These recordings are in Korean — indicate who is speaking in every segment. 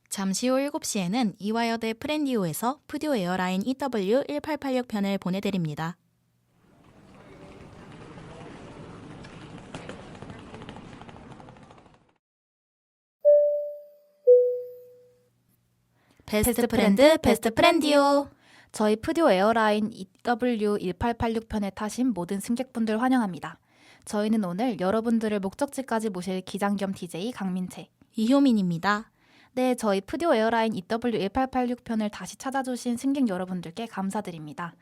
Speaker 1: 잠시 후 7시에는 이화여대 프렌디오에서 푸듀 에어라인 EW1886편을 보내드립니다. 베스트 프렌드, 베스트 프렌디오.
Speaker 2: 저희 푸듀 에어라인 EW1886편에 타신 모든 승객분들 환영합니다. 저희는 오늘 여러분들을 목적지까지 모실 기장 겸 DJ 강민채,
Speaker 1: 이효민입니다.
Speaker 2: 네, 저희 푸듀 에어라인 EW1886편을 다시 찾아주신 승객 여러분들께 감사드립니다.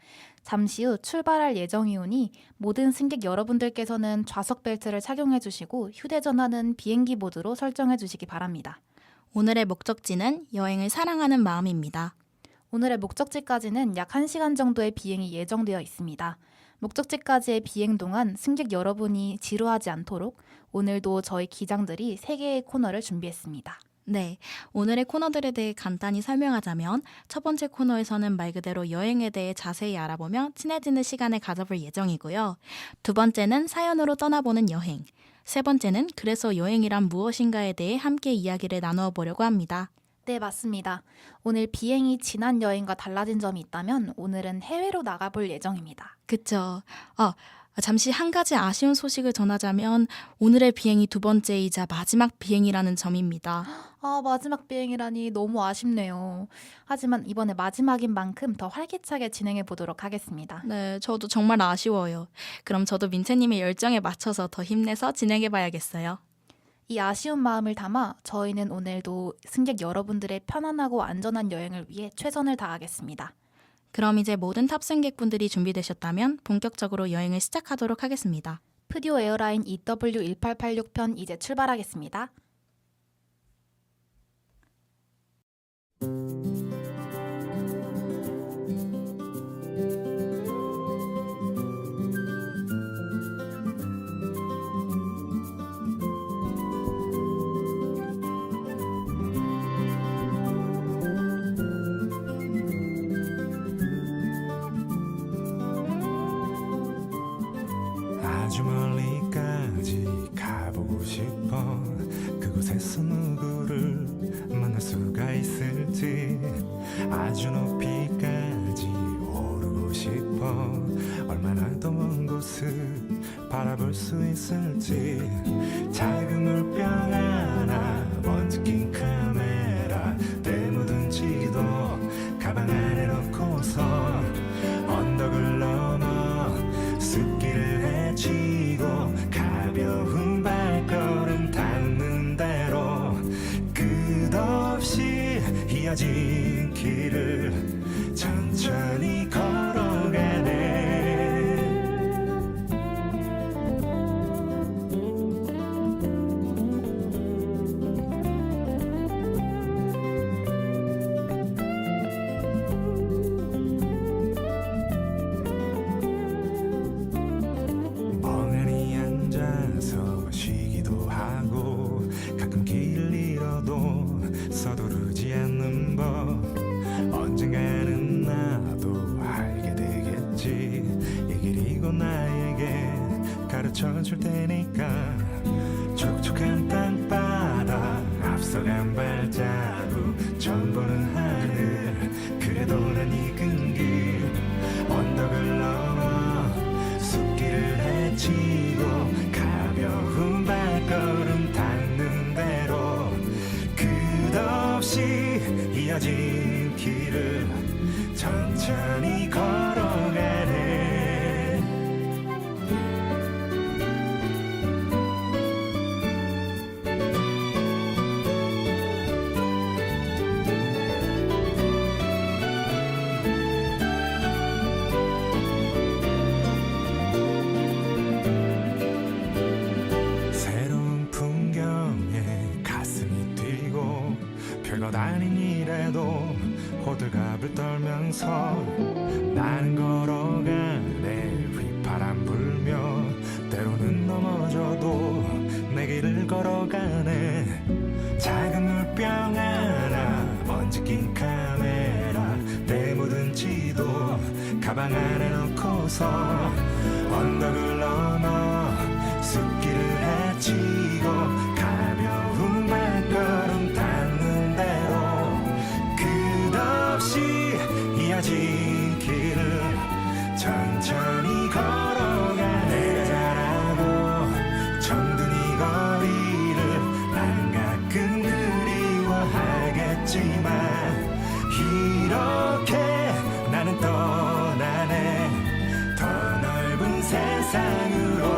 Speaker 2: 잠시 후 출발할 예정이오니 모든 승객 여러분들께서는 좌석 벨트를 착용해 주시고 휴대전화는 비행기 모드로 설정해 주시기 바랍니다.
Speaker 1: 오늘의 목적지는 여행을 사랑하는 마음입니다.
Speaker 2: 오늘의 목적지까지는 약 1시간 정도의 비행이 예정되어 있습니다. 목적지까지의 비행 동안 승객 여러분이 지루하지 않도록 오늘도 저희 기장들이 3개의 코너를 준비했습니다.
Speaker 1: 네, 오늘의 코너들에 대해 간단히 설명하자면 첫 번째 코너에서는 말 그대로 여행에 대해 자세히 알아보며 친해지는 시간을 가져볼 예정이고요. 두 번째는 사연으로 떠나보는 여행. 세 번째는 그래서 여행이란 무엇인가에 대해 함께 이야기를 나누어 보려고 합니다.
Speaker 2: 네, 맞습니다. 오늘 비행이 지난 여행과 달라진 점이 있다면 오늘은 해외로 나가볼 예정입니다.
Speaker 1: 그쵸. 잠시 한 가지 아쉬운 소식을 전하자면 오늘의 비행이 두 번째이자 마지막 비행이라는 점입니다.
Speaker 2: 마지막 비행이라니 너무 아쉽네요. 하지만 이번에 마지막인 만큼 더 활기차게 진행해 보도록 하겠습니다.
Speaker 1: 네, 저도 정말 아쉬워요. 그럼 저도 민채님의 열정에 맞춰서 더 힘내서 진행해 봐야겠어요.
Speaker 2: 이 아쉬운 마음을 담아 저희는 오늘도 승객 여러분들의 편안하고 안전한 여행을 위해 최선을 다하겠습니다.
Speaker 1: 그럼 이제 모든 탑승객분들이 준비되셨다면 본격적으로 여행을 시작하도록 하겠습니다.
Speaker 2: 푸듀 에어라인 EW1886편 이제 출발하겠습니다.
Speaker 3: 아주 멀리까지 가보고 싶어. 그곳에서 누구를 만날 수가 있을지. 아주 높이까지 오르고 싶어. 얼마나 더 먼 곳을 바라볼 수 있을지. 작은 물병 하나, 먼지 낀 카메라, 때 묻은 지도 가방 안에 넣고서 언덕을 넘어 숲길을 헤치고 가벼운 발걸음 닿는 대로 끝없이 이어진 길을 천천히 걸어가네. 멍하니 앉아서 쉬기도 하고 가끔 길을 잃어도 서두르지 않는 법. 언젠가는 나도 알게 되겠지. 이 길이 곧 나에게 가르쳐 줄 테니까. 촉촉한 땅바닥 앞서간 발자국 처음 보는 하늘. 그래도 난 익은 길 언덕을 넘어 숲길을 헤치고 가벼운 발걸음 닿는 대로 끝없이 이어진 길을 천천히 걸어가네. 새로운 풍경에 가슴이 뛰고 별것 아닌 일에도 호들갑을 떨면서 나는 걸어가네. 휘파람 불며 때로는 넘어져도 내 길을 걸어가네. 작은 물병 하나, 먼지 낀 카메라, 때 묻은 지도 가방 안에 넣고서 언덕을 넘어 숲길을 헤치고 가벼운 발걸음 닿는 대로 없지만 이렇게 나는 떠나네 더 넓은 세상으로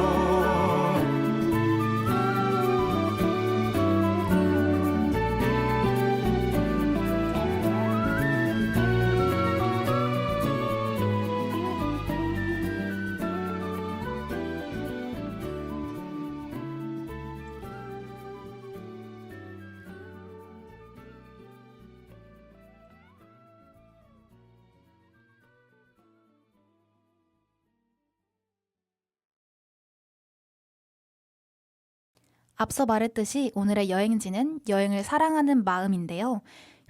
Speaker 2: 앞서 말했듯이 오늘의 여행지는 여행을 사랑하는 마음인데요.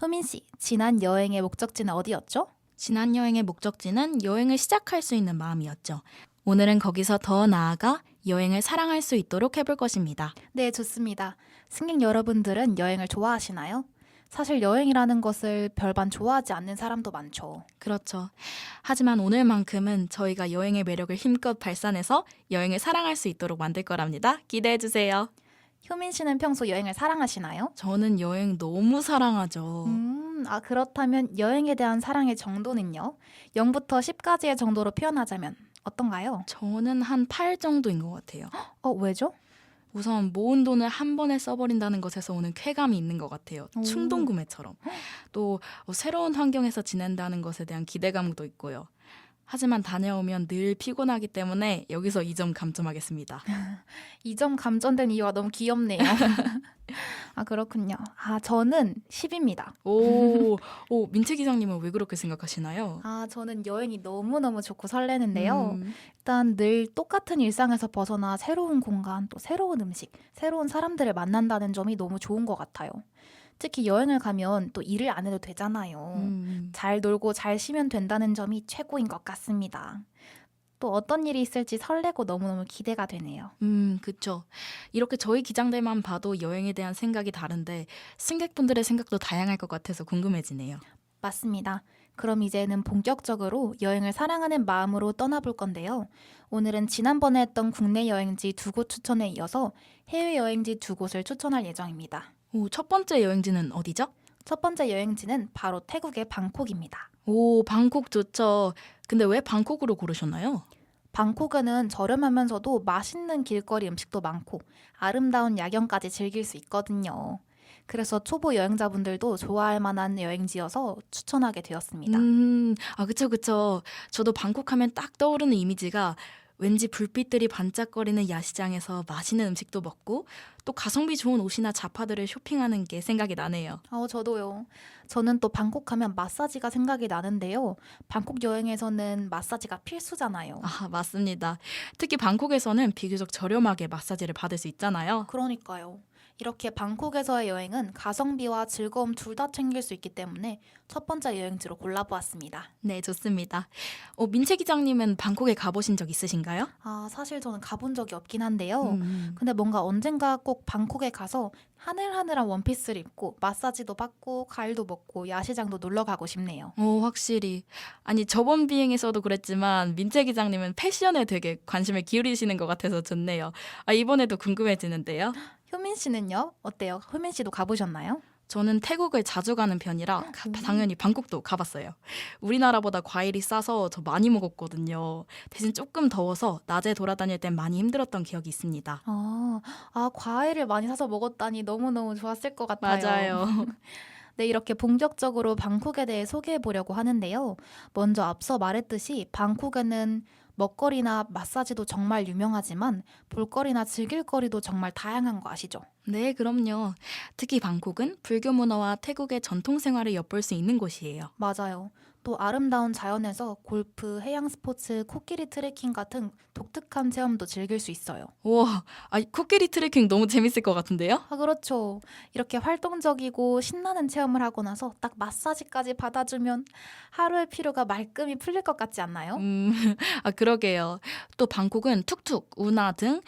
Speaker 2: 효민 씨, 지난 여행의 목적지는 어디였죠?
Speaker 1: 지난 여행의 목적지는 여행을 시작할 수 있는 마음이었죠. 오늘은 거기서 더 나아가 여행을 사랑할 수 있도록 해볼 것입니다.
Speaker 2: 네, 좋습니다. 승객 여러분들은 여행을 좋아하시나요? 사실 여행이라는 것을 별반 좋아하지 않는 사람도 많죠.
Speaker 1: 그렇죠. 하지만 오늘만큼은 저희가 여행의 매력을 힘껏 발산해서 여행을 사랑할 수 있도록 만들 거랍니다. 기대해주세요.
Speaker 2: 효민 씨는 평소 여행을 사랑하시나요?
Speaker 1: 저는 여행 너무 사랑하죠.
Speaker 2: 그렇다면 여행에 대한 사랑의 정도는요? 0부터 10까지의 정도로 표현하자면 어떤가요?
Speaker 1: 저는 한 8 정도인 것 같아요.
Speaker 2: 왜죠?
Speaker 1: 우선 모은 돈을 한 번에 써버린다는 것에서 오는 쾌감이 있는 것 같아요.
Speaker 2: 오.
Speaker 1: 충동 구매처럼. 또 새로운 환경에서 지낸다는 것에 대한 기대감도 있고요. 하지만 다녀오면 늘 피곤하기 때문에 여기서 이 점 감점하겠습니다.
Speaker 2: 이 점 감전된 이유가 너무 귀엽네요. 그렇군요. 저는 10입니다.
Speaker 1: 오, 민채 기장님은 왜 그렇게 생각하시나요?
Speaker 2: 저는 여행이 너무너무 좋고 설레는데요.
Speaker 1: 음,
Speaker 2: 일단 늘 똑같은 일상에서 벗어나 새로운 공간, 또 새로운 음식, 새로운 사람들을 만난다는 점이 너무 좋은 것 같아요. 특히 여행을 가면 또 일을 안 해도 되잖아요. 잘 놀고 잘 쉬면 된다는 점이 최고인 것 같습니다. 또 어떤 일이 있을지 설레고 너무너무 기대가 되네요.
Speaker 1: 그쵸. 이렇게 저희 기장들만 봐도 여행에 대한 생각이 다른데 승객분들의 생각도 다양할 것 같아서 궁금해지네요.
Speaker 2: 맞습니다. 그럼 이제는 본격적으로 여행을 사랑하는 마음으로 떠나볼 건데요. 오늘은 지난번에 했던 국내 여행지 2곳 추천에 이어서 해외 여행지 2곳을 추천할 예정입니다.
Speaker 1: 첫 번째 여행지는 어디죠?
Speaker 2: 첫 번째 여행지는 바로 태국의 방콕입니다.
Speaker 1: 오, 방콕 좋죠. 근데 왜 방콕으로 고르셨나요?
Speaker 2: 방콕은 저렴하면서도 맛있는 길거리 음식도 많고 아름다운 야경까지 즐길 수 있거든요. 그래서 초보 여행자분들도 좋아할 만한 여행지여서 추천하게 되었습니다.
Speaker 1: 그쵸. 저도 방콕 하면 딱 떠오르는 이미지가 왠지 불빛들이 반짝거리는 야시장에서 맛있는 음식도 먹고 또 가성비 좋은 옷이나 자파들을 쇼핑하는 게 생각이 나네요.
Speaker 2: 저도요. 저는 또 방콕 하면 마사지가 생각이 나는데요. 방콕 여행에서는 마사지가 필수잖아요.
Speaker 1: 맞습니다. 특히 방콕에서는 비교적 저렴하게 마사지를 받을 수 있잖아요.
Speaker 2: 그러니까요. 이렇게 방콕에서의 여행은 가성비와 즐거움 둘 다 챙길 수 있기 때문에 첫 번째 여행지로 골라보았습니다.
Speaker 1: 네, 좋습니다. 민채 기장님은 방콕에 가보신 적 있으신가요?
Speaker 2: 사실 저는 가본 적이 없긴 한데요.
Speaker 1: 음.
Speaker 2: 근데 뭔가 언젠가 꼭 방콕에 가서 하늘하늘한 원피스를 입고 마사지도 받고 과일도 먹고 야시장도 놀러 가고 싶네요.
Speaker 1: 확실히. 아니, 저번 비행에서도 그랬지만 민채 기장님은 패션에 되게 관심을 기울이시는 것 같아서 좋네요. 이번에도 궁금해지는데요.
Speaker 2: 효민 씨는요? 어때요? 효민 씨도 가보셨나요?
Speaker 1: 저는 태국을 자주 가는 편이라 당연히 방콕도 가봤어요. 우리나라보다 과일이 싸서 저 많이 먹었거든요. 대신 조금 더워서 낮에 돌아다닐 땐 많이 힘들었던 기억이 있습니다.
Speaker 2: 과일을 많이 사서 먹었다니 너무너무 좋았을 것 같아요.
Speaker 1: 맞아요.
Speaker 2: 네, 이렇게 본격적으로 방콕에 대해 소개해 보려고 하는데요. 먼저 앞서 말했듯이 방콕에는 먹거리나 마사지도 정말 유명하지만 볼거리나 즐길거리도 정말 다양한 거 아시죠?
Speaker 1: 네, 그럼요. 특히 방콕은 불교 문화와 태국의 전통 생활을 엿볼 수 있는 곳이에요.
Speaker 2: 맞아요. 또 아름다운 자연에서 골프, 해양 스포츠, 코끼리 트레킹 같은 독특한 체험도 즐길 수 있어요.
Speaker 1: 우와, 코끼리 트레킹 너무 재밌을 것 같은데요?
Speaker 2: 그렇죠. 이렇게 활동적이고 신나는 체험을 하고 나서 딱 마사지까지 받아주면 하루의 피로가 말끔히 풀릴 것 같지 않나요?
Speaker 1: 그러게요. 또 방콕은 툭툭, 우나 등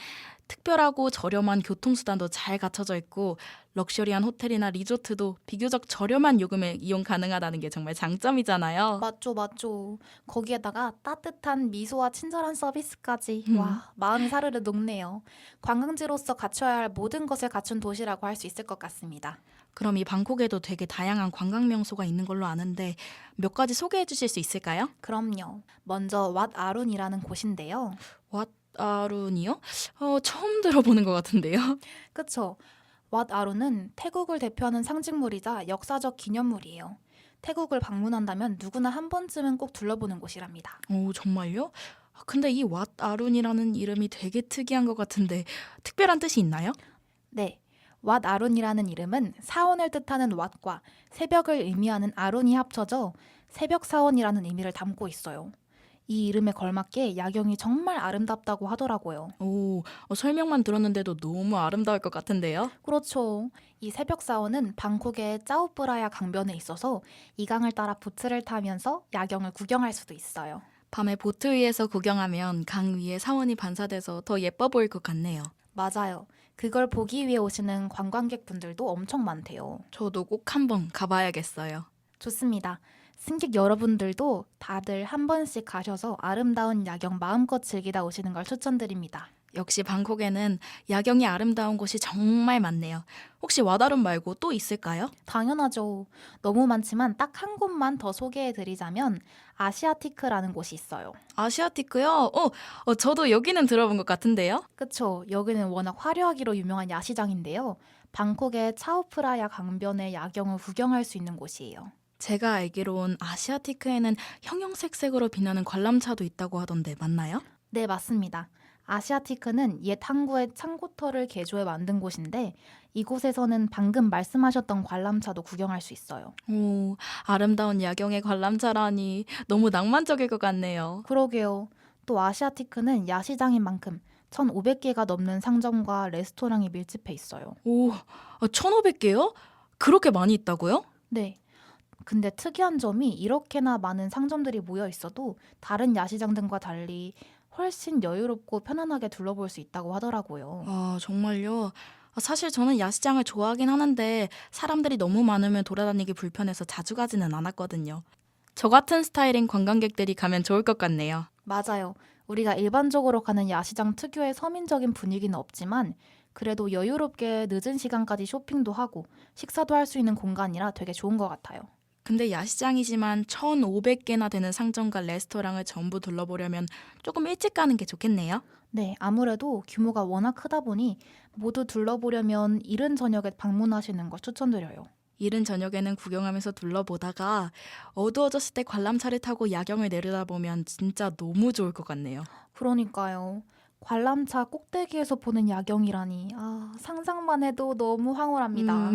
Speaker 1: 특별하고 저렴한 교통수단도 잘 갖춰져 있고 럭셔리한 호텔이나 리조트도 비교적 저렴한 요금에 이용 가능하다는 게 정말 장점이잖아요.
Speaker 2: 맞죠. 거기에다가 따뜻한 미소와 친절한 서비스까지. 와, 마음이 사르르 녹네요. 관광지로서 갖춰야 할 모든 것을 갖춘 도시라고 할 수 있을 것 같습니다.
Speaker 1: 그럼 이 방콕에도 되게 다양한 관광 명소가 있는 걸로 아는데 몇 가지 소개해 주실 수 있을까요?
Speaker 2: 그럼요. 먼저 왓 아룬이라는 곳인데요.
Speaker 1: 왓아룬이요? 처음 들어보는 것 같은데요.
Speaker 2: 그쵸? 왓 아룬은 태국을 대표하는 상징물이자 역사적 기념물이에요. 태국을 방문한다면 누구나 한 번쯤은 꼭 둘러보는 곳이랍니다.
Speaker 1: 오, 정말요? 근데 이 왓아룬이라는 이름이 되게 특이한 것 같은데 특별한 뜻이 있나요?
Speaker 2: 네. 왓 아룬이라는 이름은 사원을 뜻하는 왓과 새벽을 의미하는 아룬이 합쳐져 새벽 사원이라는 의미를 담고 있어요. 이 이름에 걸맞게 야경이 정말 아름답다고 하더라고요.
Speaker 1: 오, 설명만 들었는데도 너무 아름다울 것 같은데요.
Speaker 2: 그렇죠. 이 새벽 사원은 방콕의 짜오프라야 강변에 있어서 이 강을 따라 보트를 타면서 야경을 구경할 수도 있어요.
Speaker 1: 밤에 보트 위에서 구경하면 강 위에 사원이 반사돼서 더 예뻐 보일 것 같네요.
Speaker 2: 맞아요. 그걸 보기 위해 오시는 관광객분들도 엄청 많대요.
Speaker 1: 저도 꼭 한번 가봐야겠어요.
Speaker 2: 좋습니다. 승객 여러분들도 다들 한 번씩 가셔서 아름다운 야경 마음껏 즐기다 오시는 걸 추천드립니다.
Speaker 1: 역시 방콕에는 야경이 아름다운 곳이 정말 많네요. 혹시 와다룬 말고 또 있을까요?
Speaker 2: 당연하죠. 너무 많지만 딱 한 곳만 더 소개해드리자면 아시아티크라는 곳이 있어요.
Speaker 1: 아시아티크요? 저도 여기는 들어본 것 같은데요.
Speaker 2: 그쵸. 여기는 워낙 화려하기로 유명한 야시장인데요. 방콕의 차오프라야 강변의 야경을 구경할 수 있는 곳이에요.
Speaker 1: 제가 알기론 아시아티크에는 형형색색으로 빛나는 관람차도 있다고 하던데 맞나요?
Speaker 2: 네, 맞습니다. 아시아티크는 옛 항구의 창고터를 개조해 만든 곳인데 이곳에서는 방금 말씀하셨던 관람차도 구경할 수 있어요.
Speaker 1: 오, 아름다운 야경의 관람차라니 너무 낭만적일 것 같네요.
Speaker 2: 그러게요. 또 아시아티크는 야시장인 만큼 1,500개가 넘는 상점과 레스토랑이 밀집해 있어요.
Speaker 1: 오, 1,500개요? 그렇게 많이 있다고요?
Speaker 2: 네. 근데 특이한 점이 이렇게나 많은 상점들이 모여 있어도 다른 야시장 등과 달리 훨씬 여유롭고 편안하게 둘러볼 수 있다고 하더라고요.
Speaker 1: 아, 정말요? 사실 저는 야시장을 좋아하긴 하는데 사람들이 너무 많으면 돌아다니기 불편해서 자주 가지는 않았거든요. 저 같은 스타일인 관광객들이 가면 좋을 것 같네요.
Speaker 2: 맞아요. 우리가 일반적으로 가는 야시장 특유의 서민적인 분위기는 없지만 그래도 여유롭게 늦은 시간까지 쇼핑도 하고 식사도 할 수 있는 공간이라 되게 좋은 것 같아요.
Speaker 1: 근데 야시장이지만 1,500개나 되는 상점과 레스토랑을 전부 둘러보려면 조금 일찍 가는 게 좋겠네요.
Speaker 2: 네, 아무래도 규모가 워낙 크다 보니 모두 둘러보려면 이른 저녁에 방문하시는 걸 추천드려요.
Speaker 1: 이른 저녁에는 구경하면서 둘러보다가 어두워졌을 때 관람차를 타고 야경을 내려다보면 진짜 너무 좋을 것 같네요.
Speaker 2: 그러니까요. 관람차 꼭대기에서 보는 야경이라니 상상만 해도 너무 황홀합니다.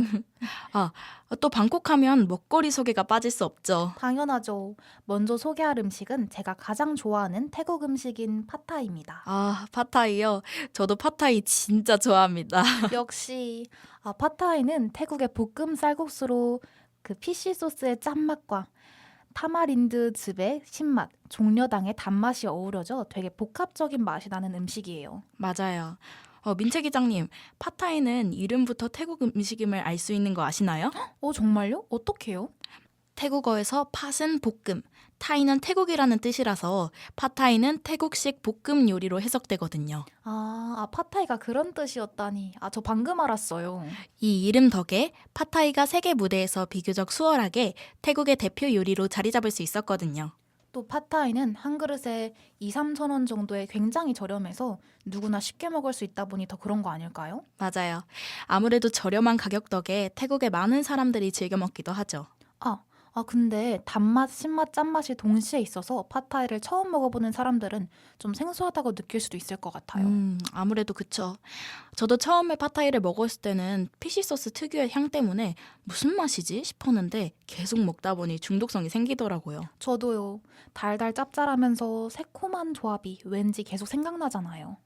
Speaker 1: 또 방콕 하면 먹거리 소개가 빠질 수 없죠.
Speaker 2: 당연하죠. 먼저 소개할 음식은 제가 가장 좋아하는 태국 음식인 팟타이입니다.
Speaker 1: 팟타이요. 저도 팟타이 진짜 좋아합니다.
Speaker 2: 역시 팟타이는 태국의 볶음 쌀국수로 그 피쉬 소스의 짠맛과 타마린드 즙의 신맛, 종려당의 단맛이 어우러져 되게 복합적인 맛이 나는 음식이에요.
Speaker 1: 맞아요. 민채 기장님, 팟타이는 이름부터 태국 음식임을 알 수 있는 거 아시나요?
Speaker 2: 정말요? 어떻게요?
Speaker 1: 태국어에서 팟은 볶음, 타이는 태국이라는 뜻이라서 팟타이는 태국식 볶음 요리로 해석되거든요.
Speaker 2: 팟타이가 그런 뜻이었다니. 저 방금 알았어요.
Speaker 1: 이 이름 덕에 팟타이가 세계 무대에서 비교적 수월하게 태국의 대표 요리로 자리 잡을 수 있었거든요.
Speaker 2: 또 팟타이는 한 그릇에 2-3천 원 정도에 굉장히 저렴해서 누구나 쉽게 먹을 수 있다 보니 더 그런 거 아닐까요?
Speaker 1: 맞아요. 아무래도 저렴한 가격 덕에 태국에 많은 사람들이 즐겨 먹기도 하죠.
Speaker 2: 근데 단맛, 신맛, 짠맛이 동시에 있어서 팟타이를 처음 먹어보는 사람들은 좀 생소하다고 느낄 수도 있을 것 같아요.
Speaker 1: 아무래도 그쵸. 저도 처음에 팟타이를 먹었을 때는 피쉬 소스 특유의 향 때문에 무슨 맛이지 싶었는데 계속 먹다 보니 중독성이 생기더라고요.
Speaker 2: 저도요. 달달 짭짤하면서 새콤한 조합이 왠지 계속 생각나잖아요.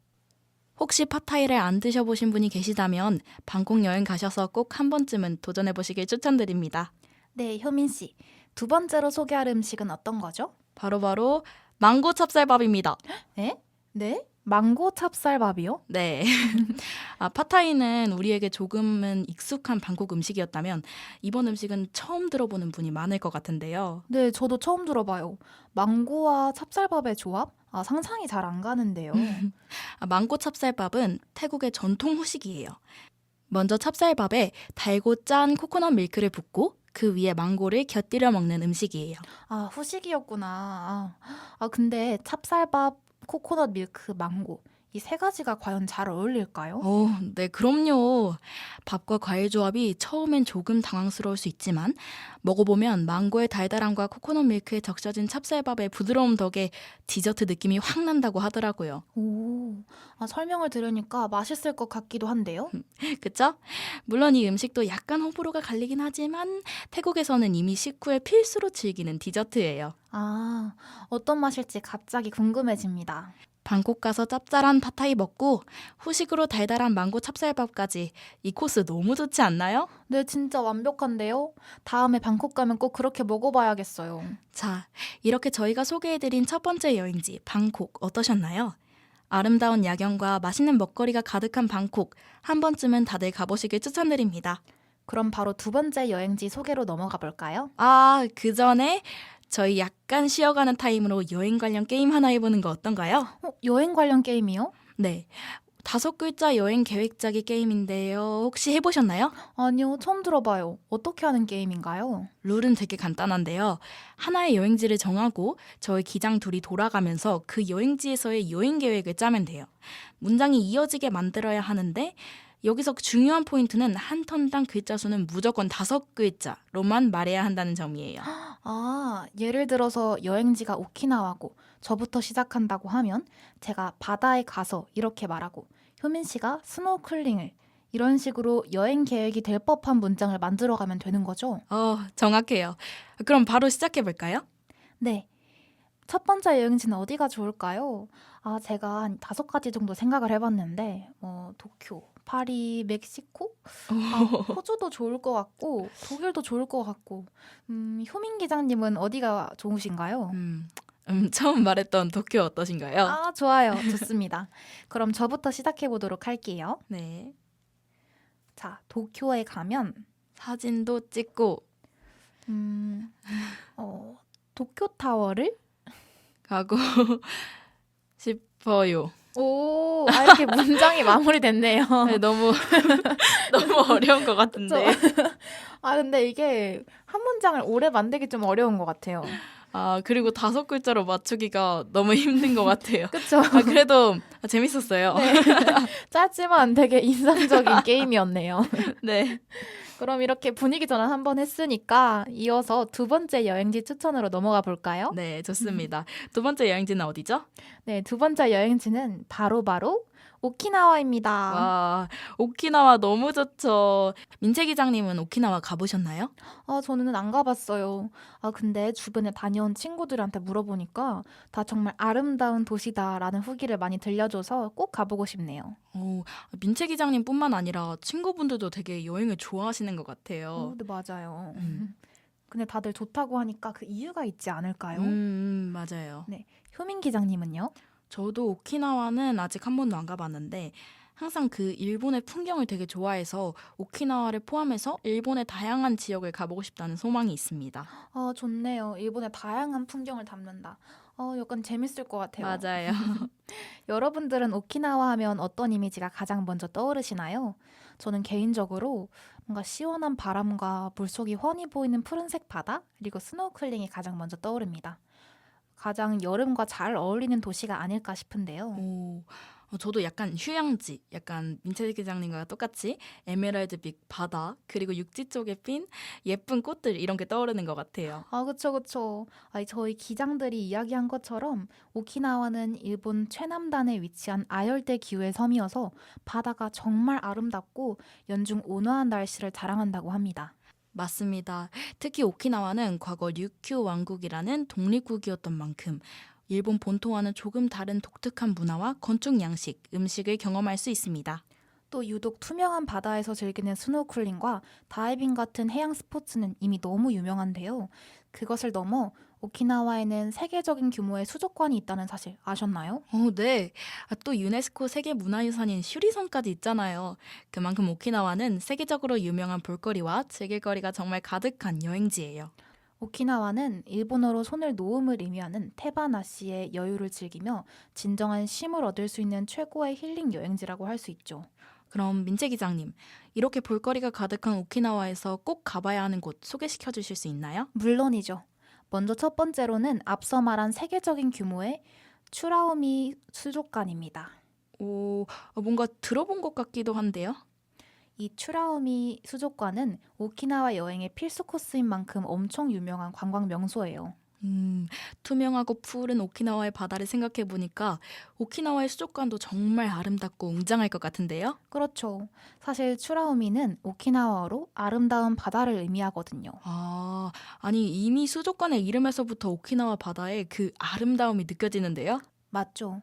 Speaker 1: 혹시 팟타이를 안 드셔보신 분이 계시다면 방콕 여행 가셔서 꼭 한 번쯤은 도전해보시길 추천드립니다.
Speaker 2: 네, 효민 씨. 두 번째로 소개할 음식은 어떤 거죠?
Speaker 1: 바로 망고 찹쌀밥입니다.
Speaker 2: 네? 망고 찹쌀밥이요?
Speaker 1: 네. 팟타이는 우리에게 조금은 익숙한 방콕 음식이었다면 이번 음식은 처음 들어보는 분이 많을 것 같은데요.
Speaker 2: 네, 저도 처음 들어봐요. 망고와 찹쌀밥의 조합? 상상이 잘 안 가는데요.
Speaker 1: 망고 찹쌀밥은 태국의 전통 후식이에요. 먼저 찹쌀밥에 달고 짠 코코넛 밀크를 붓고 그 위에 망고를 곁들여 먹는 음식이에요.
Speaker 2: 아, 후식이었구나. 근데 찹쌀밥, 코코넛 밀크, 망고 이 세 가지가 과연 잘 어울릴까요?
Speaker 1: 네, 그럼요. 밥과 과일 조합이 처음엔 조금 당황스러울 수 있지만 먹어보면 망고의 달달함과 코코넛 밀크에 적셔진 찹쌀밥의 부드러움 덕에 디저트 느낌이 확 난다고 하더라고요.
Speaker 2: 오, 설명을 들으니까 맛있을 것 같기도 한데요.
Speaker 1: 그쵸? 물론 이 음식도 약간 호불호가 갈리긴 하지만 태국에서는 이미 식후에 필수로 즐기는 디저트예요.
Speaker 2: 아, 어떤 맛일지 갑자기 궁금해집니다.
Speaker 1: 방콕 가서 짭짤한 팟타이 먹고 후식으로 달달한 망고 찹쌀밥까지 이 코스 너무 좋지 않나요?
Speaker 2: 네, 진짜 완벽한데요? 다음에 방콕 가면 꼭 그렇게 먹어봐야겠어요.
Speaker 1: 자, 이렇게 저희가 소개해드린 첫 번째 여행지 방콕 어떠셨나요? 아름다운 야경과 맛있는 먹거리가 가득한 방콕 한 번쯤은 다들 가보시길 추천드립니다.
Speaker 2: 그럼 바로 두 번째 여행지 소개로 넘어가 볼까요?
Speaker 1: 그 전에 저희 약간 쉬어가는 타임으로 여행 관련 게임 하나 해보는 거 어떤가요?
Speaker 2: 여행 관련 게임이요?
Speaker 1: 네, 5글자 여행 계획 짜기 게임인데요. 혹시 해보셨나요?
Speaker 2: 아니요, 처음 들어봐요. 어떻게 하는 게임인가요?
Speaker 1: 룰은 되게 간단한데요. 하나의 여행지를 정하고 저희 기장 둘이 돌아가면서 그 여행지에서의 여행 계획을 짜면 돼요. 문장이 이어지게 만들어야 하는데 여기서 중요한 포인트는 한 턴당 글자 수는 무조건 5글자로만 말해야 한다는 점이에요.
Speaker 2: 예를 들어서 여행지가 오키나와고 저부터 시작한다고 하면 제가 바다에 가서 이렇게 말하고 효민 씨가 스노클링을 이런 식으로 여행 계획이 될 법한 문장을 만들어가면 되는 거죠?
Speaker 1: 정확해요. 그럼 바로 시작해볼까요?
Speaker 2: 네. 첫 번째 여행지는 어디가 좋을까요? 제가 한 5가지 정도 생각을 해봤는데 도쿄, 파리, 멕시코? 호주도 좋을 것 같고 독일도 좋을 것 같고 효민 기장님은 어디가 좋으신가요?
Speaker 1: 처음 말했던 도쿄 어떠신가요?
Speaker 2: 좋아요. 좋습니다. 그럼 저부터 시작해 보도록 할게요.
Speaker 1: 네.
Speaker 2: 자, 도쿄에 가면
Speaker 1: 사진도 찍고
Speaker 2: 도쿄타워를
Speaker 1: 가고 싶어요.
Speaker 2: 이렇게 문장이 마무리됐네요.
Speaker 1: 네, 너무 어려운 것 같은데.
Speaker 2: 근데 이게 한 문장을 오래 만들기 좀 어려운 것 같아요.
Speaker 1: 그리고 5글자로 맞추기가 너무 힘든 것 같아요.
Speaker 2: 그쵸?
Speaker 1: 그래도 재밌었어요.
Speaker 2: 네. 짧지만 되게 인상적인 게임이었네요.
Speaker 1: 네.
Speaker 2: 그럼 이렇게 분위기 전환 한번 했으니까 이어서 두 번째 여행지 추천으로 넘어가 볼까요?
Speaker 1: 네, 좋습니다. 두 번째 여행지는 어디죠?
Speaker 2: 네, 두 번째 여행지는 바로 오키나와입니다.
Speaker 1: 와, 오키나와 너무 좋죠. 민채 기장님은 오키나와 가보셨나요?
Speaker 2: 저는 안 가봤어요. 근데 주변에 다녀온 친구들한테 물어보니까 다 정말 아름다운 도시다라는 후기를 많이 들려줘서 꼭 가보고 싶네요.
Speaker 1: 민채 기장님뿐만 아니라 친구분들도 되게 여행을 좋아하시는 것 같아요.
Speaker 2: 네, 맞아요. 근데 다들 좋다고 하니까 그 이유가 있지 않을까요?
Speaker 1: 맞아요.
Speaker 2: 네, 효민 기장님은요?
Speaker 1: 저도 오키나와는 아직 한 번도 안 가봤는데 항상 그 일본의 풍경을 되게 좋아해서 오키나와를 포함해서 일본의 다양한 지역을 가보고 싶다는 소망이 있습니다.
Speaker 2: 좋네요. 일본의 다양한 풍경을 담는다. 약간 재밌을 것 같아요.
Speaker 1: 맞아요.
Speaker 2: 여러분들은 오키나와 하면 어떤 이미지가 가장 먼저 떠오르시나요? 저는 개인적으로 뭔가 시원한 바람과 물속이 훤히 보이는 푸른색 바다 그리고 스노클링이 가장 먼저 떠오릅니다. 가장 여름과 잘 어울리는 도시가 아닐까 싶은데요.
Speaker 1: 저도 약간 휴양지, 약간 민채 기장님과 똑같이 에메랄드빛 바다, 그리고 육지 쪽에 핀 예쁜 꽃들 이런 게 떠오르는 것 같아요.
Speaker 2: 그쵸. 저희 기장들이 이야기한 것처럼 오키나와는 일본 최남단에 위치한 아열대 기후의 섬이어서 바다가 정말 아름답고 연중 온화한 날씨를 자랑한다고 합니다.
Speaker 1: 맞습니다. 특히 오키나와는 과거 류큐 왕국이라는 독립국이었던 만큼 일본 본토와는 조금 다른 독특한 문화와 건축 양식, 음식을 경험할 수 있습니다.
Speaker 2: 또 유독 투명한 바다에서 즐기는 스노클링과 다이빙 같은 해양 스포츠는 이미 너무 유명한데요. 그것을 넘어 오키나와에는 세계적인 규모의 수족관이 있다는 사실 아셨나요?
Speaker 1: 네. 또 유네스코 세계문화유산인 슈리섬까지 있잖아요. 그만큼 오키나와는 세계적으로 유명한 볼거리와 즐길거리가 정말 가득한 여행지예요.
Speaker 2: 오키나와는 일본어로 손을 놓음을 의미하는 테바나시의 여유를 즐기며 진정한 쉼을 얻을 수 있는 최고의 힐링 여행지라고 할 수 있죠.
Speaker 1: 그럼 민채 기장님, 이렇게 볼거리가 가득한 오키나와에서 꼭 가봐야 하는 곳 소개시켜 주실 수 있나요?
Speaker 2: 물론이죠. 먼저 첫 번째로는 앞서 말한 세계적인 규모의 추라오미 수족관입니다.
Speaker 1: 오, 뭔가 들어본 것 같기도 한데요.
Speaker 2: 이 추라오미 수족관은 오키나와 여행의 필수 코스인 만큼 엄청 유명한 관광 명소예요.
Speaker 1: 투명하고 푸른 오키나와의 바다를 생각해 보니까 오키나와의 수족관도 정말 아름답고 웅장할 것 같은데요.
Speaker 2: 그렇죠. 사실 추라오미는 오키나와어로 아름다운 바다를 의미하거든요.
Speaker 1: 아, 아니 이미 수족관의 이름에서부터 오키나와 바다의 그 아름다움이 느껴지는데요.
Speaker 2: 맞죠.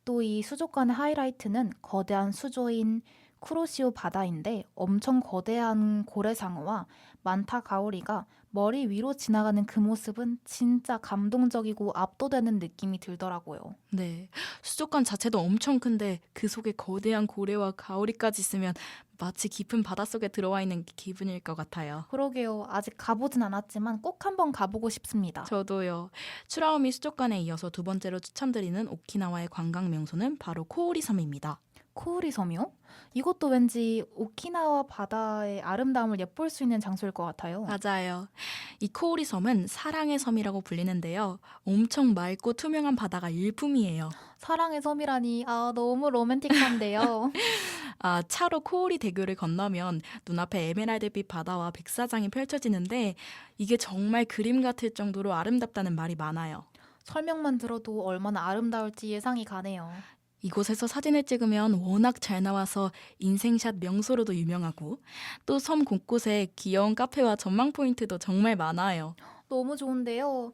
Speaker 2: 또 이 수족관의 하이라이트는 거대한 수조인 쿠로시오 바다인데 엄청 거대한 고래상어와 만타 가오리가 머리 위로 지나가는 그 모습은 진짜 감동적이고 압도되는 느낌이 들더라고요.
Speaker 1: 네, 수족관 자체도 엄청 큰데 그 속에 거대한 고래와 가오리까지 있으면 마치 깊은 바닷속에 들어와 있는 기분일 것 같아요.
Speaker 2: 그러게요. 아직 가보진 않았지만 꼭 한번 가보고 싶습니다.
Speaker 1: 저도요. 추라오미 수족관에 이어서 두 번째로 추천드리는 오키나와의 관광 명소는 바로 코오리 섬입니다.
Speaker 2: 코오리 섬이요? 이것도 왠지 오키나와 바다의 아름다움을 엿볼 수 있는 장소일 것 같아요.
Speaker 1: 맞아요. 이 코오리 섬은 사랑의 섬이라고 불리는데요. 엄청 맑고 투명한 바다가 일품이에요.
Speaker 2: 사랑의 섬이라니 너무 로맨틱한데요.
Speaker 1: 아, 차로 코오리 대교를 건너면 눈앞에 에메랄드빛 바다와 백사장이 펼쳐지는데 이게 정말 그림 같을 정도로 아름답다는 말이 많아요.
Speaker 2: 설명만 들어도 얼마나 아름다울지 예상이 가네요.
Speaker 1: 이곳에서 사진을 찍으면 워낙 잘 나와서 인생샷 명소로도 유명하고 또 섬 곳곳에 귀여운 카페와 전망 포인트도 정말 많아요.
Speaker 2: 너무 좋은데요.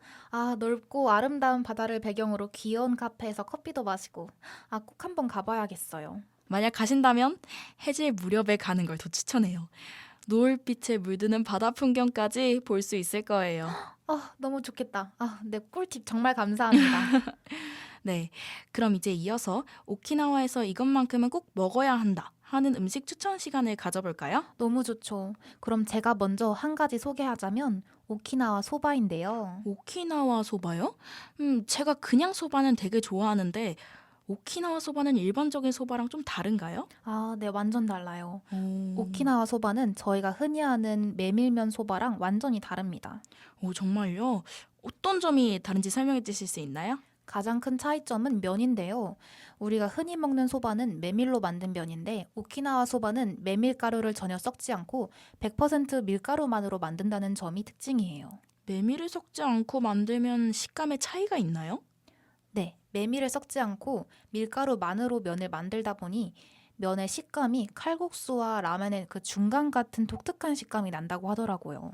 Speaker 2: 넓고 아름다운 바다를 배경으로 귀여운 카페에서 커피도 마시고 꼭 한번 가봐야겠어요.
Speaker 1: 만약 가신다면 해질 무렵에 가는 걸 더 추천해요. 노을빛에 물드는 바다 풍경까지 볼 수 있을 거예요.
Speaker 2: 너무 좋겠다. 네, 꿀팁 정말 감사합니다.
Speaker 1: 네, 그럼 이제 이어서 오키나와에서 이것만큼은 꼭 먹어야 한다 하는 음식 추천 시간을 가져볼까요?
Speaker 2: 너무 좋죠. 그럼 제가 먼저 한 가지 소개하자면 오키나와 소바인데요.
Speaker 1: 오키나와 소바요? 제가 그냥 소바는 되게 좋아하는데 오키나와 소바는 일반적인 소바랑 좀 다른가요?
Speaker 2: 네, 완전 달라요.
Speaker 1: 오,
Speaker 2: 오키나와 소바는 저희가 흔히 아는 메밀면 소바랑 완전히 다릅니다.
Speaker 1: 오, 정말요? 어떤 점이 다른지 설명해 주실 수 있나요?
Speaker 2: 가장 큰 차이점은 면인데요. 우리가 흔히 먹는 소바는 메밀로 만든 면인데 오키나와 소바는 메밀가루를 전혀 섞지 않고 100% 밀가루만으로 만든다는 점이 특징이에요.
Speaker 1: 메밀을 섞지 않고 만들면 식감에 차이가 있나요?
Speaker 2: 네, 메밀을 섞지 않고 밀가루만으로 면을 만들다 보니 면의 식감이 칼국수와 라면의 그 중간 같은 독특한 식감이 난다고 하더라고요.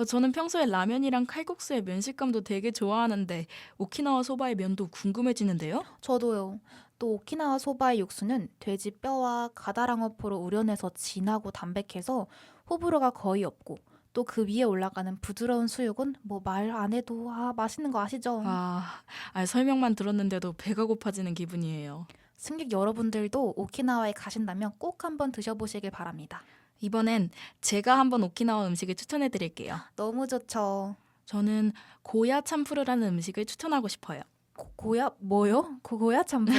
Speaker 1: 저는 평소에 라면이랑 칼국수의 면 식감도 되게 좋아하는데 오키나와 소바의 면도 궁금해지는데요?
Speaker 2: 저도요. 또 오키나와 소바의 육수는 돼지 뼈와 가다랑어포로 우려내서 진하고 담백해서 호불호가 거의 없고 또 그 위에 올라가는 부드러운 수육은 뭐 말 안 해도 맛있는 거 아시죠?
Speaker 1: 설명만 들었는데도 배가 고파지는 기분이에요.
Speaker 2: 승객 여러분들도 오키나와에 가신다면 꼭 한번 드셔보시길 바랍니다.
Speaker 1: 이번엔 제가 한번 오키나와 음식을 추천해 드릴게요.
Speaker 2: 너무 좋죠.
Speaker 1: 저는 고야 참푸르라는 음식을 추천하고 싶어요.
Speaker 2: 고야 뭐요? 고야 참프루?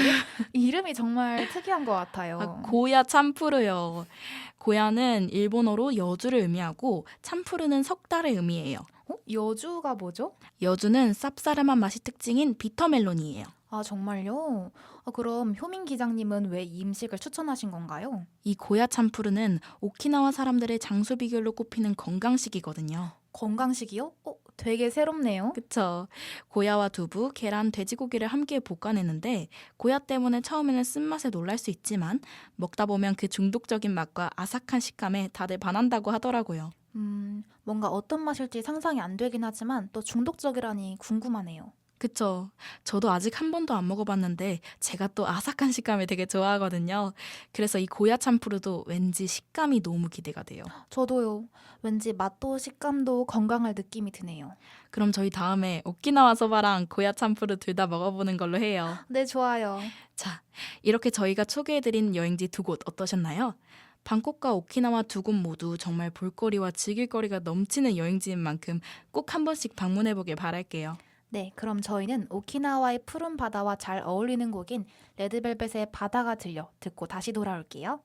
Speaker 2: 이름이 정말 특이한 것 같아요.
Speaker 1: 고야 참푸르요. 고야는 일본어로 여주를 의미하고 참푸르는 석달을 의미해요.
Speaker 2: 여주가 뭐죠?
Speaker 1: 여주는 쌉싸름한 맛이 특징인 비터멜론이에요.
Speaker 2: 정말요? 그럼 효민 기장님은 왜 이 음식을 추천하신 건가요?
Speaker 1: 이 고야 참푸르는 오키나와 사람들의 장수 비결로 꼽히는 건강식이거든요.
Speaker 2: 건강식이요? 되게 새롭네요.
Speaker 1: 그쵸. 고야와 두부, 계란, 돼지고기를 함께 볶아내는데 고야 때문에 처음에는 쓴맛에 놀랄 수 있지만 먹다 보면 그 중독적인 맛과 아삭한 식감에 다들 반한다고 하더라고요.
Speaker 2: 뭔가 어떤 맛일지 상상이 안 되긴 하지만 또 중독적이라니 궁금하네요.
Speaker 1: 그쵸. 저도 아직 한 번도 안 먹어봤는데 제가 또 아삭한 식감을 되게 좋아하거든요. 그래서 이 고야 참푸르도 왠지 식감이 너무 기대가 돼요.
Speaker 2: 저도요. 왠지 맛도 식감도 건강할 느낌이 드네요.
Speaker 1: 그럼 저희 다음에 오키나와 소바랑 고야 참푸르 둘 다 먹어보는 걸로 해요.
Speaker 2: 네, 좋아요.
Speaker 1: 자, 이렇게 저희가 소개해드린 여행지 두 곳 어떠셨나요? 방콕과 오키나와 두 곳 모두 정말 볼거리와 즐길거리가 넘치는 여행지인 만큼 꼭 한 번씩 방문해보길 바랄게요.
Speaker 2: 네, 그럼 저희는 오키나와의 푸른 바다와 잘 어울리는 곡인 레드벨벳의 바다가 들려 듣고 다시 돌아올게요.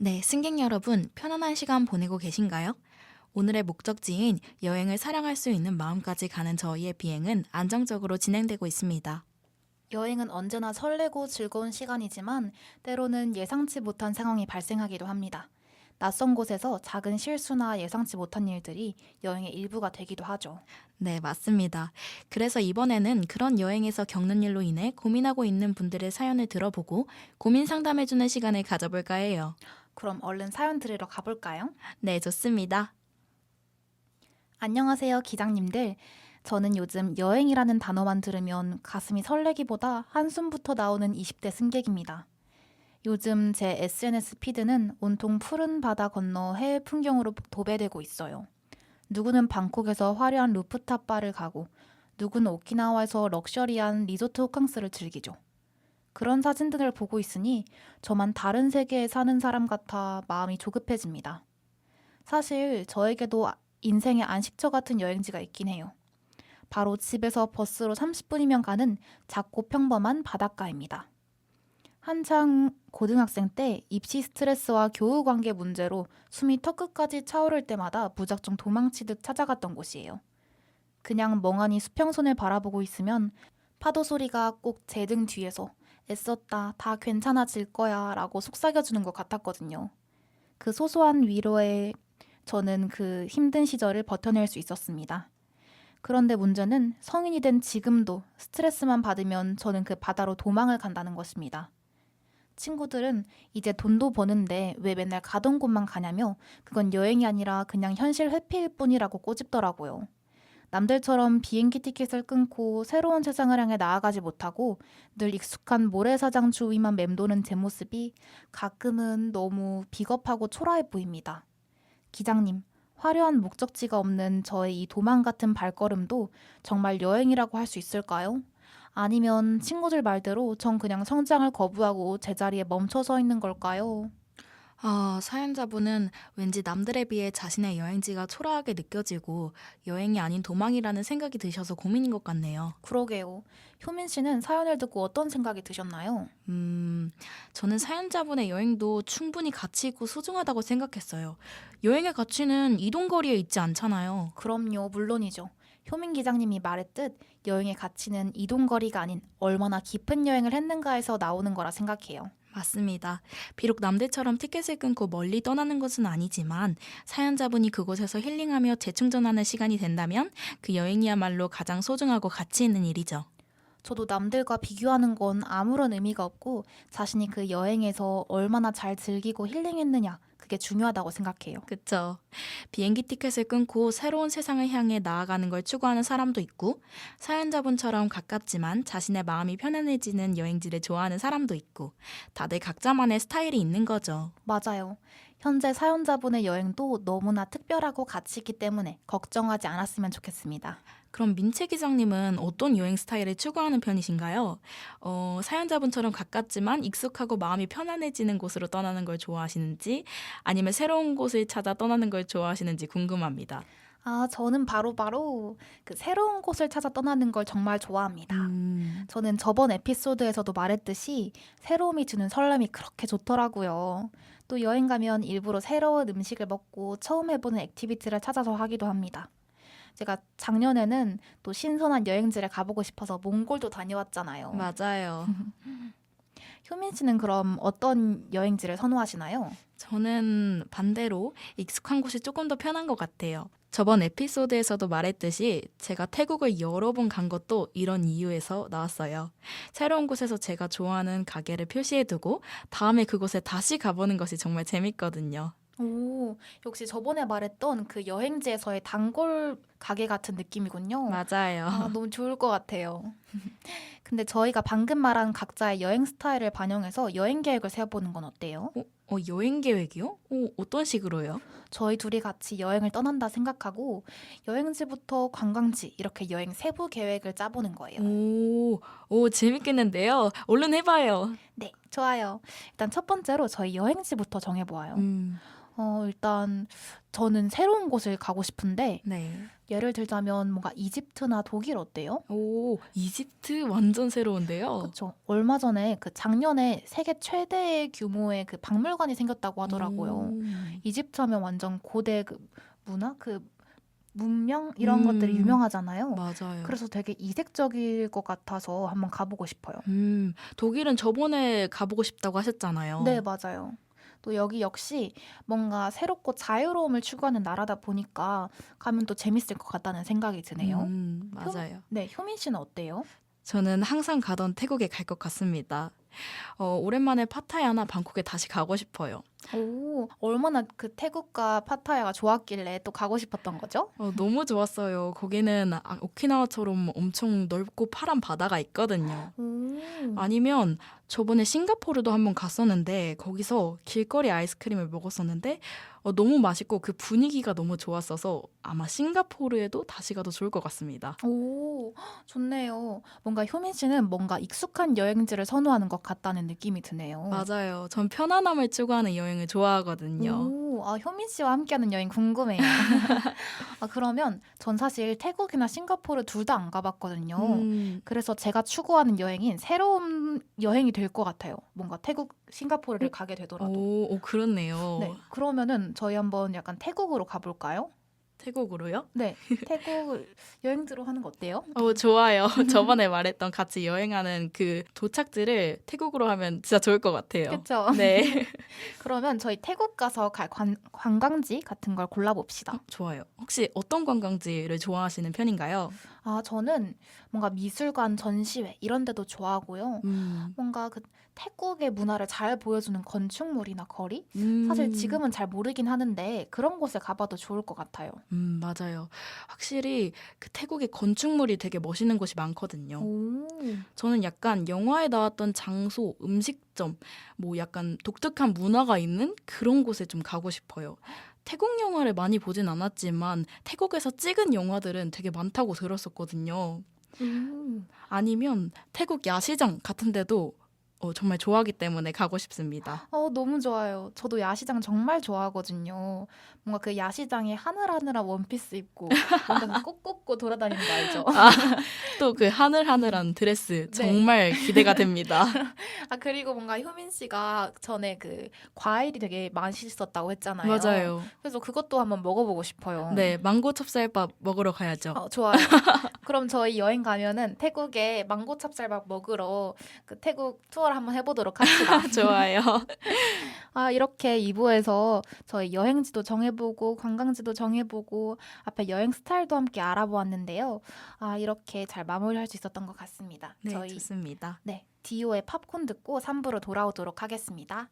Speaker 1: 네, 승객 여러분, 편안한 시간 보내고 계신가요? 오늘의 목적지인 여행을 사랑할 수 있는 마음까지 가는 저희의 비행은 안정적으로 진행되고 있습니다.
Speaker 2: 여행은 언제나 설레고 즐거운 시간이지만 때로는 예상치 못한 상황이 발생하기도 합니다. 낯선 곳에서 작은 실수나 예상치 못한 일들이 여행의 일부가 되기도 하죠.
Speaker 1: 네, 맞습니다. 그래서 이번에는 그런 여행에서 겪는 일로 인해 고민하고 있는 분들의 사연을 들어보고 고민 상담해주는 시간을 가져볼까 해요.
Speaker 2: 그럼 얼른 사연 들으러 가볼까요?
Speaker 1: 네, 좋습니다.
Speaker 2: 안녕하세요, 기장님들. 저는 요즘 여행이라는 단어만 들으면 가슴이 설레기보다 한숨부터 나오는 20대 승객입니다. 요즘 제 SNS 피드는 온통 푸른 바다 건너 해외 풍경으로 도배되고 있어요. 누구는 방콕에서 화려한 루프탑 바를 가고 누구는 오키나와에서 럭셔리한 리조트 호캉스를 즐기죠. 그런 사진들을 보고 있으니 저만 다른 세계에 사는 사람 같아 마음이 조급해집니다. 사실 저에게도 인생의 안식처 같은 여행지가 있긴 해요. 바로 집에서 버스로 30분이면 가는 작고 평범한 바닷가입니다. 한창 고등학생 때 입시 스트레스와 교우 관계 문제로 숨이 턱끝까지 차오를 때마다 무작정 도망치듯 찾아갔던 곳이에요. 그냥 멍하니 수평선을 바라보고 있으면 파도 소리가 꼭 제 등 뒤에서 애썼다, 다 괜찮아질 거야 라고 속삭여주는 것 같았거든요. 그 소소한 위로에 저는 그 힘든 시절을 버텨낼 수 있었습니다. 그런데 문제는 성인이 된 지금도 스트레스만 받으면 저는 그 바다로 도망을 간다는 것입니다. 친구들은 이제 돈도 버는데 왜 맨날 가던 곳만 가냐며 그건 여행이 아니라 그냥 현실 회피일 뿐이라고 꼬집더라고요. 남들처럼 비행기 티켓을 끊고 새로운 세상을 향해 나아가지 못하고 늘 익숙한 모래사장 주위만 맴도는 제 모습이 가끔은 너무 비겁하고 초라해 보입니다. 기장님, 화려한 목적지가 없는 저의 이 도망 같은 발걸음도 정말 여행이라고 할 수 있을까요? 아니면 친구들 말대로 전 그냥 성장을 거부하고 제자리에 멈춰 서 있는 걸까요?
Speaker 1: 사연자분은 왠지 남들에 비해 자신의 여행지가 초라하게 느껴지고 여행이 아닌 도망이라는 생각이 드셔서 고민인 것 같네요.
Speaker 2: 그러게요. 효민 씨는 사연을 듣고 어떤 생각이 드셨나요?
Speaker 1: 저는 사연자분의 여행도 충분히 가치 있고 소중하다고 생각했어요. 여행의 가치는 이동거리에 있지 않잖아요.
Speaker 2: 그럼요, 물론이죠. 효민 기장님이 말했듯 여행의 가치는 이동거리가 아닌 얼마나 깊은 여행을 했는가에서 나오는 거라 생각해요.
Speaker 1: 맞습니다. 비록 남들처럼 티켓을 끊고 멀리 떠나는 것은 아니지만 사연자분이 그곳에서 힐링하며 재충전하는 시간이 된다면 그 여행이야말로 가장 소중하고 가치 있는 일이죠.
Speaker 2: 저도 남들과 비교하는 건 아무런 의미가 없고 자신이 그 여행에서 얼마나 잘 즐기고 힐링했느냐 그게 중요하다고 생각해요.
Speaker 1: 그쵸. 비행기 티켓을 끊고 새로운 세상을 향해 나아가는 걸 추구하는 사람도 있고 사연자분처럼 가깝지만 자신의 마음이 편안해지는 여행지를 좋아하는 사람도 있고 다들 각자만의 스타일이 있는 거죠.
Speaker 2: 맞아요. 현재 사연자분의 여행도 너무나 특별하고 가치 있기 때문에 걱정하지 않았으면 좋겠습니다.
Speaker 1: 그럼 민채 기장님은 어떤 여행 스타일을 추구하는 편이신가요? 사연자분처럼 가깝지만 익숙하고 마음이 편안해지는 곳으로 떠나는 걸 좋아하시는지 아니면 새로운 곳을 찾아 떠나는 걸 좋아하시는지 궁금합니다.
Speaker 2: 저는 바로 그 새로운 곳을 찾아 떠나는 걸 정말 좋아합니다. 저는 저번 에피소드에서도 말했듯이 새로움이 주는 설렘이 그렇게 좋더라고요. 또 여행 가면 일부러 새로운 음식을 먹고 처음 해보는 액티비티를 찾아서 하기도 합니다. 제가 작년에는 또 신선한 여행지를 가보고 싶어서 몽골도 다녀왔잖아요.
Speaker 1: 맞아요.
Speaker 2: 효민 씨는 그럼 어떤 여행지를 선호하시나요?
Speaker 1: 저는 반대로 익숙한 곳이 조금 더 편한 것 같아요. 저번 에피소드에서도 말했듯이 제가 태국을 여러 번 간 것도 이런 이유에서 나왔어요. 새로운 곳에서 제가 좋아하는 가게를 표시해두고 다음에 그곳에 다시 가보는 것이 정말 재밌거든요.
Speaker 2: 오, 역시 저번에 말했던 그 여행지에서의 단골 가게 같은 느낌이군요.
Speaker 1: 맞아요.
Speaker 2: 너무 좋을 것 같아요. 근데 저희가 방금 말한 각자의 여행 스타일을 반영해서 여행 계획을 세워보는 건 어때요?
Speaker 1: 여행 계획이요? 어떤 식으로요?
Speaker 2: 저희 둘이 같이 여행을 떠난다 생각하고 여행지부터 관광지 이렇게 여행 세부 계획을 짜보는 거예요.
Speaker 1: 재밌겠는데요. 얼른 해봐요.
Speaker 2: 네, 좋아요. 일단 첫 번째로 저희 여행지부터 정해보아요. 일단 저는 새로운 곳을 가고 싶은데
Speaker 1: 네.
Speaker 2: 예를 들자면 뭔가 이집트나 독일 어때요?
Speaker 1: 오, 이집트 완전 새로운데요.
Speaker 2: 그렇죠. 얼마 전에 그 작년에 세계 최대 규모의 그 박물관이 생겼다고 하더라고요. 이집트 하면 완전 고대 그 문화, 그 문명 이런 것들이 유명하잖아요.
Speaker 1: 맞아요.
Speaker 2: 그래서 되게 이색적일 것 같아서 한번 가보고 싶어요.
Speaker 1: 독일은 저번에 가보고 싶다고 하셨잖아요.
Speaker 2: 네, 맞아요. 또 여기 역시 뭔가 새롭고 자유로움을 추구하는 나라다 보니까 가면 또 재밌을 것 같다는 생각이 드네요.
Speaker 1: 맞아요.
Speaker 2: 네, 효민 씨는 어때요?
Speaker 1: 저는 항상 가던 태국에 갈 것 같습니다. 오랜만에 파타야나 방콕에 다시 가고 싶어요.
Speaker 2: 오, 얼마나 그 태국과 파타야가 좋았길래 또 가고 싶었던 거죠?
Speaker 1: 너무 좋았어요. 거기는 오키나와처럼 엄청 넓고 파란 바다가 있거든요. 아니면 저번에 싱가포르도 한번 갔었는데 거기서 길거리 아이스크림을 먹었었는데 너무 맛있고 그 분위기가 너무 좋았어서 아마 싱가포르에도 다시 가도 좋을 것 같습니다.
Speaker 2: 오, 좋네요. 뭔가 효민 씨는 뭔가 익숙한 여행지를 선호하는 것 같다는 느낌이 드네요.
Speaker 1: 맞아요. 전 편안함을 추구하는 여행을 좋아하거든요.
Speaker 2: 오, 효민 씨와 함께하는 여행 궁금해요. 그러면 전 사실 태국이나 싱가포르 둘 다 안 가봤거든요. 그래서 제가 추구하는 여행인 새로운 여행이 될 것 같아요. 뭔가 태국, 싱가포르를 가게 되더라도.
Speaker 1: 오, 그렇네요.
Speaker 2: 네, 그러면은 저희 한번 약간 태국으로 가볼까요?
Speaker 1: 태국으로요?
Speaker 2: 네, 태국 여행지로 하는 거 어때요?
Speaker 1: 좋아요. 저번에 말했던 같이 여행하는 그 도착지를 태국으로 하면 진짜 좋을 것 같아요.
Speaker 2: 그렇죠.
Speaker 1: 네.
Speaker 2: 그러면 저희 태국 가서 갈 관광지 같은 걸 골라봅시다.
Speaker 1: 좋아요. 혹시 어떤 관광지를 좋아하시는 편인가요?
Speaker 2: 저는 뭔가 미술관, 전시회 이런 데도 좋아하고요. 뭔가 그 태국의 문화를 잘 보여주는 건축물이나 거리? 사실 지금은 잘 모르긴 하는데 그런 곳에 가봐도 좋을 것 같아요.
Speaker 1: 맞아요. 확실히 그 태국의 건축물이 되게 멋있는 곳이 많거든요.
Speaker 2: 오.
Speaker 1: 저는 약간 영화에 나왔던 장소, 음식점, 뭐 약간 독특한 문화가 있는 그런 곳에 좀 가고 싶어요. 태국 영화를 많이 보진 않았지만 태국에서 찍은 영화들은 되게 많다고 들었었거든요. 아니면 태국 야시장 같은 데도 정말 좋아하기 때문에 가고 싶습니다.
Speaker 2: 너무 좋아요. 저도 야시장 정말 좋아하거든요. 뭔가 그 야시장에 하늘하늘한 원피스 입고 뭔가 꽂꽂고 돌아다니는 거 알죠?
Speaker 1: 또 그 하늘하늘한 드레스
Speaker 2: 네.
Speaker 1: 정말 기대가 됩니다.
Speaker 2: 그리고 뭔가 효민 씨가 전에 그 과일이 되게 맛있었다고 했잖아요.
Speaker 1: 맞아요.
Speaker 2: 그래서 그것도 한번 먹어보고 싶어요.
Speaker 1: 네, 망고 찹쌀밥 먹으러 가야죠.
Speaker 2: 좋아요. 그럼 저희 여행 가면은 태국에 망고 찹쌀밥 먹으러 그 태국 투어를 한번 해보도록 합시다.
Speaker 1: 좋아요.
Speaker 2: 이렇게 2부에서 저희 여행지도 정해보고 관광지도 정해보고 앞에 여행 스타일도 함께 알아보았는데요. 이렇게 잘 마무리할 수 있었던 것 같습니다.
Speaker 1: 네,
Speaker 2: 저희
Speaker 1: 좋습니다.
Speaker 2: 네, 디오의 팝콘 듣고 3부로 돌아오도록 하겠습니다.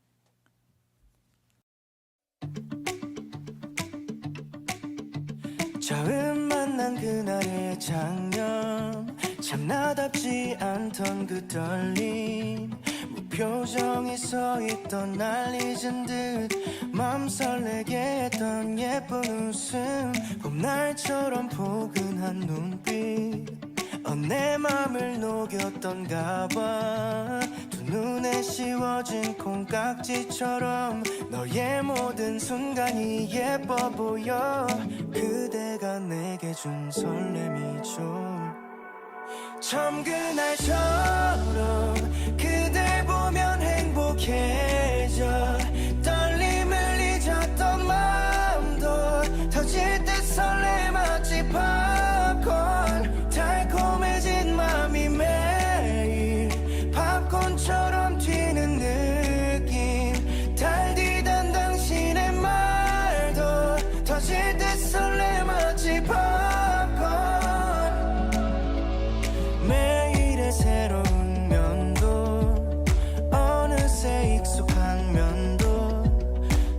Speaker 3: 처음 만난 그날의 장면 참 나답지 않던 그 떨림 무표정이 서있던 날 잊은 듯 맘 설레게 했던 예쁜 웃음 봄날처럼 포근한 눈빛 내 맘을 녹였던가 봐두 눈에 씌워진 콩깍지처럼 너의 모든 순간이 예뻐 보여 그대가 내게 준 설렘이죠 처음 그날처럼 그댈 보면 행복해져 떨림을 잊었던 마음도 터질 듯 설레 마치 팝콘 달콤해진 맘이 매일 팝콘처럼 튀는 느낌 달디던 당신의 말도 터질 듯 설레 마치 팝콘 매일의 새로운 면도 어느새 익숙한 면도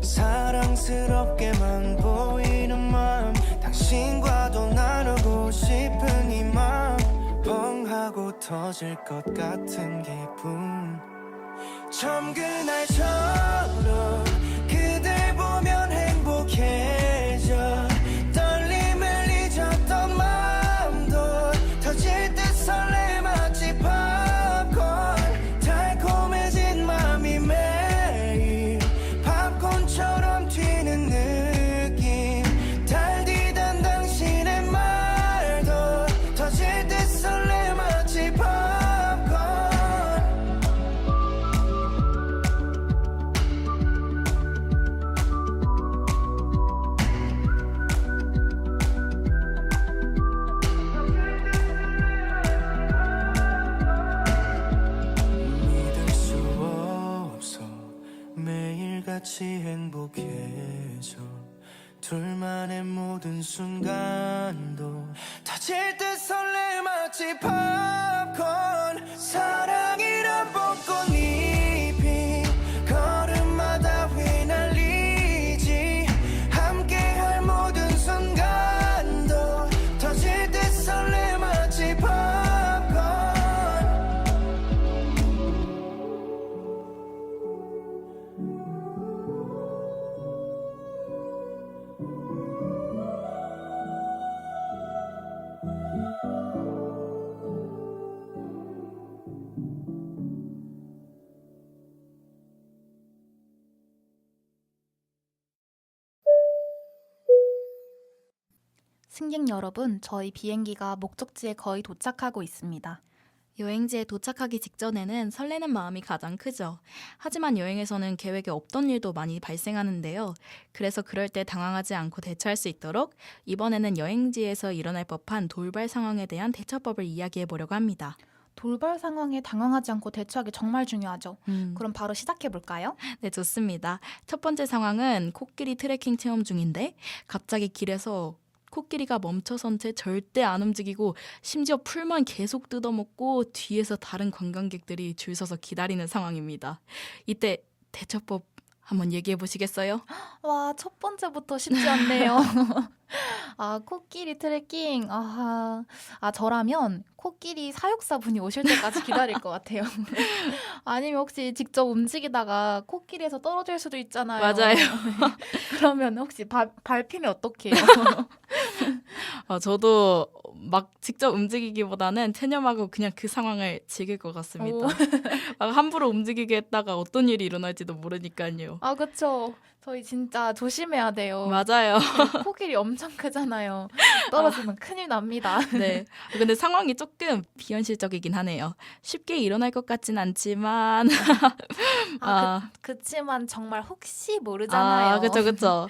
Speaker 3: 사랑스럽게만 보이는 맘 당신과도 나누고 싶은 이 맘 뻥 하고 터질 것 같은 기분 처음 그날처럼 그댈 보면 행복해져 떨림을 잊었던 마음도 터질 듯 설레 마치 팝콘 달콤해진 맘이 매일 팝콘처럼 튀는 같이 행복해져 둘만의 모든 순간도 터질 듯 설레 마치 팝콘 사랑이란 벚꽃잎이 걸음마다 휘날리지 함께할 모든 순간도 터질 듯 설레 마치 팝콘
Speaker 2: 승객 여러분, 저희 비행기가 목적지에 거의 도착하고 있습니다.
Speaker 1: 여행지에 도착하기 직전에는 설레는 마음이 가장 크죠. 하지만 여행에서는 계획에 없던 일도 많이 발생하는데요. 그래서 그럴 때 당황하지 않고 대처할 수 있도록 이번에는 여행지에서 일어날 법한 돌발 상황에 대한 대처법을 이야기해 보려고 합니다.
Speaker 2: 돌발 상황에 당황하지 않고 대처하기 정말 중요하죠. 그럼 바로 시작해 볼까요?
Speaker 1: 네, 좋습니다. 첫 번째 상황은 코끼리 트레킹 체험 중인데 갑자기 길에서 코끼리가 멈춰선 채 절대 안 움직이고 심지어 풀만 계속 뜯어먹고 뒤에서 다른 관광객들이 줄 서서 기다리는 상황입니다. 이때 대처법 한번 얘기해 보시겠어요?
Speaker 2: 와, 첫 번째부터 쉽지 않네요. 아, 코끼리 트레킹. 저라면 코끼리 사육사분이 오실 때까지 기다릴 것 같아요. 아니면 혹시 직접 움직이다가 코끼리에서 떨어질 수도 있잖아요.
Speaker 1: 맞아요.
Speaker 2: 그러면 혹시 밟히면 어떡해요?
Speaker 1: 저도 막 직접 움직이기보다는 체념하고 그냥 그 상황을 즐길 것 같습니다.
Speaker 2: 오.
Speaker 1: 막 함부로 움직이게 했다가 어떤 일이 일어날지도 모르니까요.
Speaker 2: 아, 그쵸. 저희 진짜 조심해야 돼요.
Speaker 1: 맞아요.
Speaker 2: 코끼리 엄청 크잖아요. 떨어지면 큰일 납니다.
Speaker 1: 네. 근데 상황이 조금 비현실적이긴 하네요. 쉽게 일어날 것 같진 않지만.
Speaker 2: 그치만 정말 혹시 모르잖아요.
Speaker 1: 그쵸.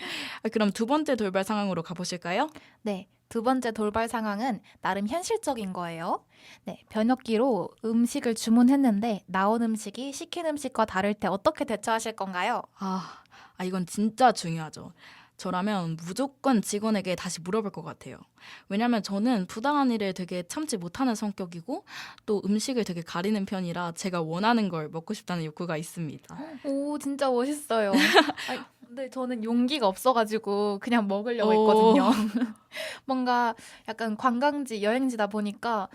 Speaker 1: 그럼 두 번째 돌발 상황으로 가보실까요?
Speaker 2: 네, 두 번째 돌발 상황은 나름 현실적인 거예요. 네, 번역기로 음식을 주문했는데 나온 음식이 시킨 음식과 다를 때 어떻게 대처하실 건가요?
Speaker 1: 이건 진짜 중요하죠. 저라면 무조건 직원에게 다시 물어볼 것 같아요. 왜냐면 저는 부당한 일을 되게 참지 못하는 성격이고 또 음식을 되게 가리는 편이라 제가 원하는 걸 먹고 싶다는 욕구가 있습니다.
Speaker 2: 오, 진짜 멋있어요. 근데 저는 용기가 없어가지고 그냥 먹으려고 했거든요. 뭔가 약간 관광지, 여행지다 보니까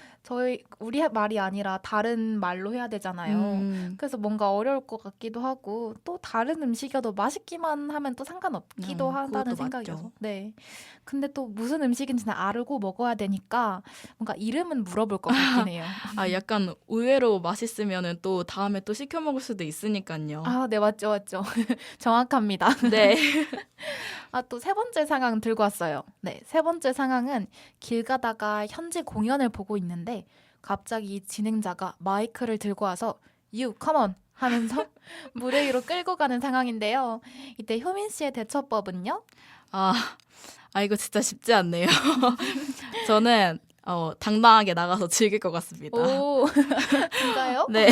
Speaker 2: 우리 말이 아니라 다른 말로 해야 되잖아요. 그래서 뭔가 어려울 것 같기도 하고 또 다른 음식이어도 맛있기만 하면 또 상관없기도 한다는
Speaker 1: 그것도
Speaker 2: 생각이어서.
Speaker 1: 맞죠.
Speaker 2: 네. 근데 또 무슨 음식인지는 알고 먹어야 되니까 뭔가 이름은 물어볼 것 같긴 해요.
Speaker 1: 약간 의외로 맛있으면은 또 다음에 또 시켜 먹을 수도 있으니까요.
Speaker 2: 네, 맞죠. 정확합니다.
Speaker 1: 네.
Speaker 2: 또 세 번째 상황 들고 왔어요. 네, 세 번째 상황은 길 가다가 현지 공연을 보고 있는데 갑자기 진행자가 마이크를 들고 와서 You, come on! 하면서 무대 위로 끌고 가는 상황인데요. 이때 효민 씨의 대처법은요?
Speaker 1: 이거 진짜 쉽지 않네요. 저는 당당하게 나가서 즐길 것 같습니다.
Speaker 2: 오, 진짜요?
Speaker 1: 네.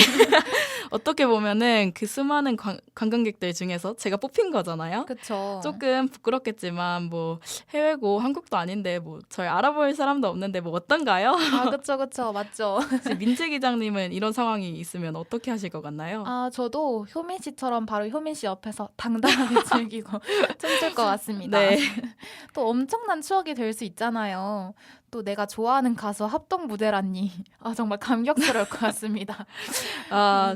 Speaker 1: 어떻게 보면은 그 수많은 관광객들 중에서 제가 뽑힌 거잖아요.
Speaker 2: 그쵸.
Speaker 1: 조금 부끄럽겠지만 뭐 해외고 한국도 아닌데 뭐 절 알아볼 사람도 없는데 뭐 어떤가요?
Speaker 2: 그쵸. 맞죠.
Speaker 1: 혹시 민채 기장님은 이런 상황이 있으면 어떻게 하실 것 같나요?
Speaker 2: 저도 효민 씨처럼 바로 효민 씨 옆에서 당당하게 즐기고 춤출 것 같습니다.
Speaker 1: 네.
Speaker 2: 또 엄청난 추억이 될 수 있잖아요. 또 내가 좋아하는 가수 합동 무대라니. 정말 감격스러울 것 같습니다.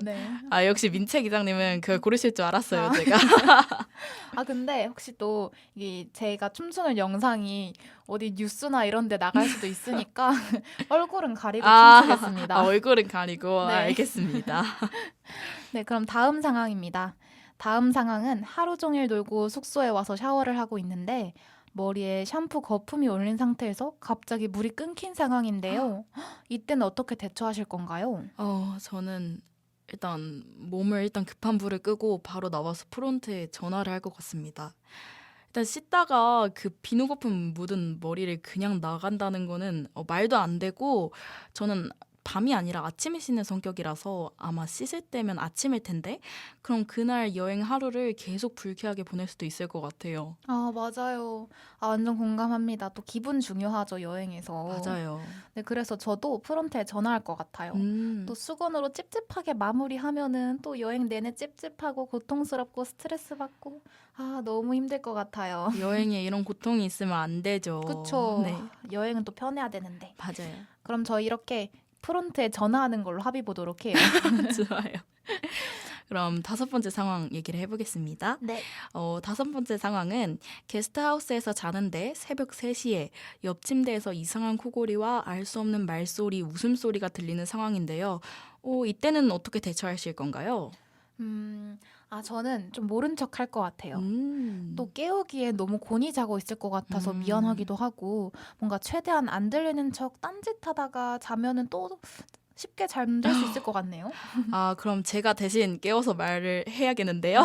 Speaker 2: 네.
Speaker 1: 역시 민채 기장님은 그걸 고르실 줄 알았어요, 제가.
Speaker 2: 근데 혹시 또 이게 제가 춤추는 영상이 어디 뉴스나 이런 데 나갈 수도 있으니까 얼굴은 가리고 춤추겠습니다.
Speaker 1: 얼굴은 가리고
Speaker 2: 네.
Speaker 1: 알겠습니다.
Speaker 2: 네, 그럼 다음 상황입니다. 다음 상황은 하루 종일 놀고 숙소에 와서 샤워를 하고 있는데 머리에 샴푸 거품이 올린 상태에서 갑자기 물이 끊긴 상황인데요. 이때는 어떻게 대처하실 건가요?
Speaker 1: 저는 몸을 급한 불을 끄고 바로 나와서 프론트에 전화를 할 것 같습니다. 일단 씻다가 그 비누 거품 묻은 머리를 그냥 나간다는 거는 말도 안 되고 저는 밤이 아니라 아침에 씻는 성격이라서 아마 씻을 때면 아침일 텐데 그럼 그날 여행 하루를 계속 불쾌하게 보낼 수도 있을 것 같아요.
Speaker 2: 아, 맞아요. 아, 완전 공감합니다. 또 기분 중요하죠, 여행에서.
Speaker 1: 맞아요.
Speaker 2: 네, 그래서 저도 프론트에 전화할 것 같아요. 또 수건으로 찝찝하게 마무리하면은 또 여행 내내 찝찝하고 고통스럽고 스트레스 받고 아, 너무 힘들 것 같아요.
Speaker 1: 여행에 이런 고통이 있으면 안 되죠.
Speaker 2: 그쵸.
Speaker 1: 네,
Speaker 2: 여행은 또 편해야 되는데.
Speaker 1: 맞아요.
Speaker 2: 그럼 저 이렇게 프론트에 전화하는 걸로 합의 보도록 해요.
Speaker 1: 좋아요. 그럼 5번째 상황 얘기를 해보겠습니다.
Speaker 2: 네.
Speaker 1: 5번째 상황은 게스트하우스에서 자는데 새벽 3시에 옆 침대에서 이상한 코골이와 알 수 없는 말소리, 웃음소리가 들리는 상황인데요. 이때는 어떻게 대처하실 건가요?
Speaker 2: 저는 좀 모른 척 할 것 같아요. 또 깨우기에 너무 곤히 자고 있을 것 같아서
Speaker 1: 음.
Speaker 2: 미안하기도 하고 뭔가 최대한 안 들리는 척 딴짓하다가 자면은 또 쉽게 잠들 수 있을 것 같네요.
Speaker 1: 그럼 제가 대신 깨워서 말을 해야겠는데요.